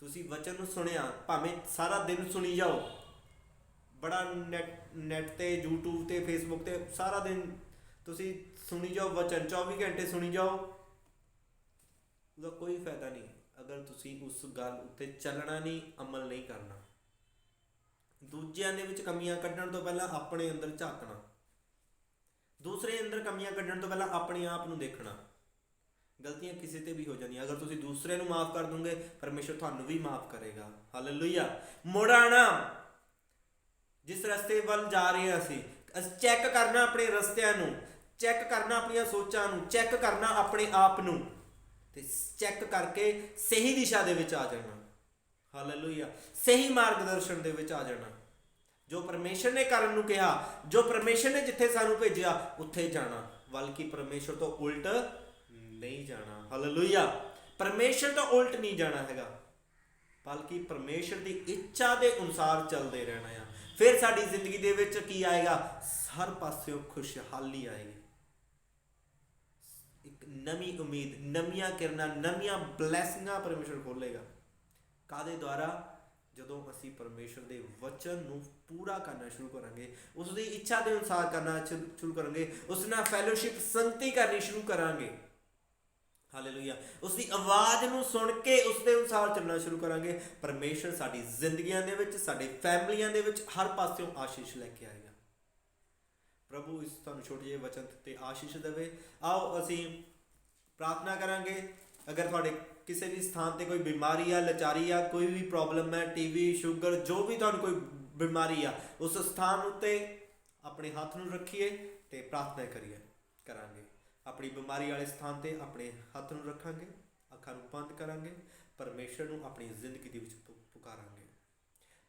तुसी वचन नूं सुनिया, भावें सारा दिन सुनी जाओ, बड़ा नैट ते यूट्यूब ते फेसबुक ते सारा दिन तुसी सुनी जाओ वचन, 24 घंटे सुनी जाओ, उसका कोई फायदा नहीं अगर तुसी उस गल उत्ते चलना नहीं, अमल नहीं करना। दूजियां दे विच कमियां कड्ढण तो पहला अपने अंदर झांकना, दूसरे अंदर कमियां कड्ढण तो पहला अपने आप नूं देखना। गलतियां किसी ते भी हो जांदियां, अगर तुसी दूसरे नूं माफ़ कर दोगे परमेश्वर तुहानूं भी माफ़ करेगा, हालेलुया। मुड़ आना, जिस रस्ते वल जा रहे हैं असीं चैक करना, अपने रस्तिਆਂ ਨੂੰ चैक करना, अपन सोचा चैक करना, अपने आप नूं ते चैक करके सही दिशा दे विच आ जाना, हालेलुया। सही मार्गदर्शन दे विच आ जाना। जो परमेश्वर ने करन नूं कहा, जो परमेश्वर ने जिथे सानूं भेजिया उत्थे जाना, बल्कि परमेश्वर तो उल्ट नहीं जाना, हालेलुया। परमेश्वर तो उल्ट नहीं जाना हैगा, बल्कि परमेश्वर की इच्छा के अनुसार चलते रहना है। फिर साडी जिंदगी दे विच की आएगा? हर पास्यों खुशहाली आएगी, एक नवी उम्मीद, नवियां किरणां, नवियां ब्लैसिंगां परमेश्वर खोलेगा। कादे द्वारा? ਜਦੋਂ ਅਸੀਂ ਪਰਮੇਸ਼ਰ ਦੇ ਵਚਨ ਨੂੰ ਪੂਰਾ ਕਰਨਾ ਸ਼ੁਰੂ ਕਰਾਂਗੇ, ਉਸ ਦੀ ਇੱਛਾ ਦੇ ਅਨੁਸਾਰ ਕਰਨਾ ਸ਼ੁਰੂ ਕਰਾਂਗੇ, ਉਸ ਨਾਲ ਫੈਲੋਸ਼ਿਪ ਸੰਗਤੀ ਕਰਨੀ ਸ਼ੁਰੂ ਕਰਾਂਗੇ, ਹਾਲੇਲੂਇਆ, ਉਸ ਦੀ ਆਵਾਜ਼ ਨੂੰ ਸੁਣ ਕੇ ਉਸ ਦੇ ਅਨੁਸਾਰ ਚੱਲਣਾ ਸ਼ੁਰੂ ਕਰਾਂਗੇ, ਪਰਮੇਸ਼ਰ ਸਾਡੀ ਜ਼ਿੰਦਗੀਆਂ ਦੇ ਵਿੱਚ, ਸਾਡੇ ਫੈਮਲੀਆਂ ਦੇ ਵਿੱਚ ਹਰ ਪਾਸਿਓਂ ਆਸ਼ੀਸ਼ ਲੈ ਕੇ ਆਏਗਾ। ਪ੍ਰਭੂ ਇਸ ਤੁਹਾਨੂੰ ਛੋਟੇ ਜਿਹੇ ਵਚਨ ਤੇ ਆਸ਼ੀਸ਼ ਦੇਵੇ। ਆਓ ਅਸੀਂ ਪ੍ਰਾਰਥਨਾ ਕਰਾਂਗੇ। ਅਗਰ ਤੁਹਾਡੇ ਕਿਸੇ ਵੀ ਸਥਾਨ ਤੇ ਕੋਈ ਬਿਮਾਰੀ ਆ, ਲਾਚਾਰੀ ਆ, ਕੋਈ ਵੀ ਪ੍ਰੋਬਲਮ ਹੈ, ਟੀਵੀ, ਸ਼ੂਗਰ, ਜੋ ਵੀ ਤੁਹਾਨੂੰ ਕੋਈ ਬਿਮਾਰੀ ਆ, ਉਸ ਸਥਾਨ ਉੱਤੇ ਆਪਣੇ ਹੱਥ ਨੂੰ ਰੱਖੀਏ ਤੇ ਪ੍ਰਾਰਥਨਾ ਕਰਾਂਗੇ। ਆਪਣੀ ਬਿਮਾਰੀ ਵਾਲੇ ਸਥਾਨ ਤੇ ਆਪਣੇ ਹੱਥ ਨੂੰ ਰੱਖਾਂਗੇ, ਅੱਖਾਂ ਨੂੰ ਬੰਦ ਕਰਾਂਗੇ, ਪਰਮੇਸ਼ਰ ਨੂੰ ਆਪਣੀ ਜ਼ਿੰਦਗੀ ਦੇ ਵਿੱਚ ਪੁਕਾਰਾਂਗੇ।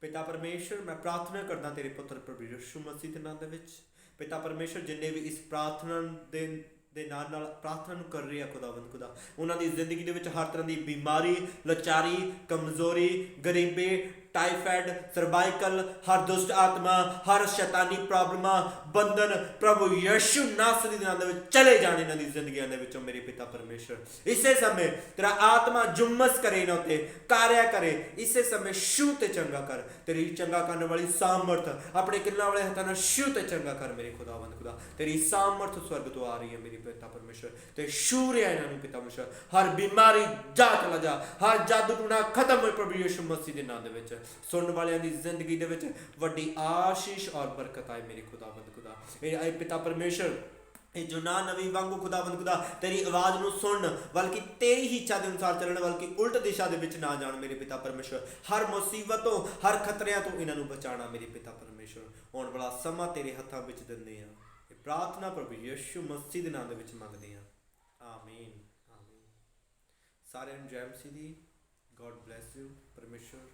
ਪਿਤਾ ਪਰਮੇਸ਼ਰ, ਮੈਂ ਪ੍ਰਾਰਥਨਾ ਕਰਦਾ ਤੇਰੇ ਪੁੱਤਰ ਪ੍ਰਭੂ ਯਿਸੂ ਮਸੀਹ ਦੇ ਨਾਮ ਦੇ ਵਿੱਚ। ਪਿਤਾ ਪਰਮੇਸ਼ਰ, ਜਿੰਨੇ ਵੀ ਇਸ ਪ੍ਰਾਰਥਨਾ ਦੇ ਨਾਲ ਪ੍ਰਾਰਥਨਾ ਨੂੰ ਕਰ ਰਹੇ ਆ ਖੁਦਾਵੰਦ ਖੁਦਾ, ਉਹਨਾਂ ਦੀ ਜ਼ਿੰਦਗੀ ਦੇ ਵਿੱਚ ਹਰ ਤਰ੍ਹਾਂ ਦੀ ਬਿਮਾਰੀ, ਲਾਚਾਰੀ, ਕਮਜ਼ੋਰੀ, ਗਰੀਬੀ, ਟਾਈਫਾਇਡ, ਸਰਵਾਈਕਲ, ਹਰ ਦੁਸ਼ਟ ਆਤਮਾ, ਹਰ ਸ਼ੈਤਾਨੀ ਪ੍ਰੋਬਲਮਾਂ, ਬੰਧਨ ਪ੍ਰਭੂ ਯਿਸੂ ਨਾਸਰੀ ਦੇ ਨਾਮ ਦੇ ਵਿੱਚ ਚਲੇ ਜਾਣ ਇਹਨਾਂ ਦੀ ਜ਼ਿੰਦਗੀਆਂ ਦੇ ਵਿੱਚੋਂ। ਮੇਰੇ ਪਿਤਾ ਪਰਮੇਸ਼ਰ, ਇਸੇ ਸਮੇਂ ਤੇਰਾ ਆਤਮਾ ਜੁਮਸ ਕਰੇ ਇਹਨਾਂ ਉੱਤੇ, ਕਾਰਿਆ ਕਰੇ। ਇਸੇ ਸਮੇਂ ਸ਼ੂ ਤੇ ਚੰਗਾ ਕਰ, ਤੇਰੀ ਚੰਗਾ ਕਰਨ ਵਾਲੀ ਸਾਮਰਥ ਆਪਣੇ ਕਿਰਨਾਂ ਵਾਲੇ ਹੱਥਾਂ ਨਾਲ ਸ਼ੂ ਤੇ ਚੰਗਾ ਕਰ ਮੇਰੇ ਖੁਦਾਵੰਦ ਖੁਦਾ। ਤੇਰੀ ਸਾਮਰਥ ਸਵਰਗ ਤੋਂ ਆ ਰਹੀ ਹੈ ਮੇਰੇ ਪਿਤਾ ਪਰਮੇਸ਼ਰ, ਤੇ ਸ਼ੂ ਰਿਹਾ ਇਹਨਾਂ ਨੂੰ ਪਿਤਾ ਪਰਮੇਸ਼ਰ। ਹਰ ਬਿਮਾਰੀ ਜਾ ਚਲਾ ਜਾ, ਹਰ ਜਾਦੂ ਟੂਣਾ ਖਤਮ ਹੋਏ ਪ੍ਰਭੂ ਯਿਸੂ ਮਸੀਹ ਦੇ ਨਾਮ ਦੇ ਵਿੱਚ। ਸੁਣਨ ਵਾਲਿਆਂ ਦੀ ਜ਼ਿੰਦਗੀ ਦੇ ਵਿੱਚ ਵੱਡੀ ਆਸ਼ੀਸ਼ ਔਰ ਬਰਕਤ ਆਏ ਮੇਰੇ ਖੁਦਾਵੰਦ ਖੁਦਾ। ਇਹ ਆਏ ਪਿਤਾ ਪਰਮੇਸ਼ਰ, ਇਹ ਜੁਨਾ ਨਵੀਂ ਵਾਂਗੂ ਖੁਦਾਵੰਦ ਖੁਦਾ ਤੇਰੀ ਆਵਾਜ਼ ਨੂੰ ਸੁਣਨ, ਬਲਕਿ ਤੇਰੀ ਹੀ ਇੱਛਾ ਦੇ ਅਨੁਸਾਰ ਚੱਲਣ, ਬਲਕਿ ਉਲਟ ਦਿਸ਼ਾ ਦੇ ਵਿੱਚ ਨਾ ਜਾਣ ਮੇਰੇ ਪਿਤਾ ਪਰਮੇਸ਼ਰ। ਹਰ ਮੁਸੀਬਤ ਤੋਂ, ਹਰ ਖਤਰਿਆਂ ਤੋਂ ਇਹਨਾਂ ਨੂੰ ਬਚਾਉਣਾ ਮੇਰੇ ਪਿਤਾ ਪਰਮੇਸ਼ਰ। ਆਉਣ ਵਾਲਾ ਸਮਾਂ ਤੇਰੇ ਹੱਥਾਂ ਵਿੱਚ ਦਿੰਦੇ ਆ। ਇਹ ਪ੍ਰਾਰਥਨਾ ਪ੍ਰਭੂ ਯਿਸੂ ਮਸੀਹ ਦੇ ਨਾਮ ਦੇ ਵਿੱਚ ਮੰਗਦੇ ਆ, ਆਮੀਨ, ਆਮੀਨ। ਸਾਰਿਆਂ ਨੂੰ ਜੈ ਮਸੀਹ ਦੀ। God bless you. ਪਰਮੇਸ਼ਰ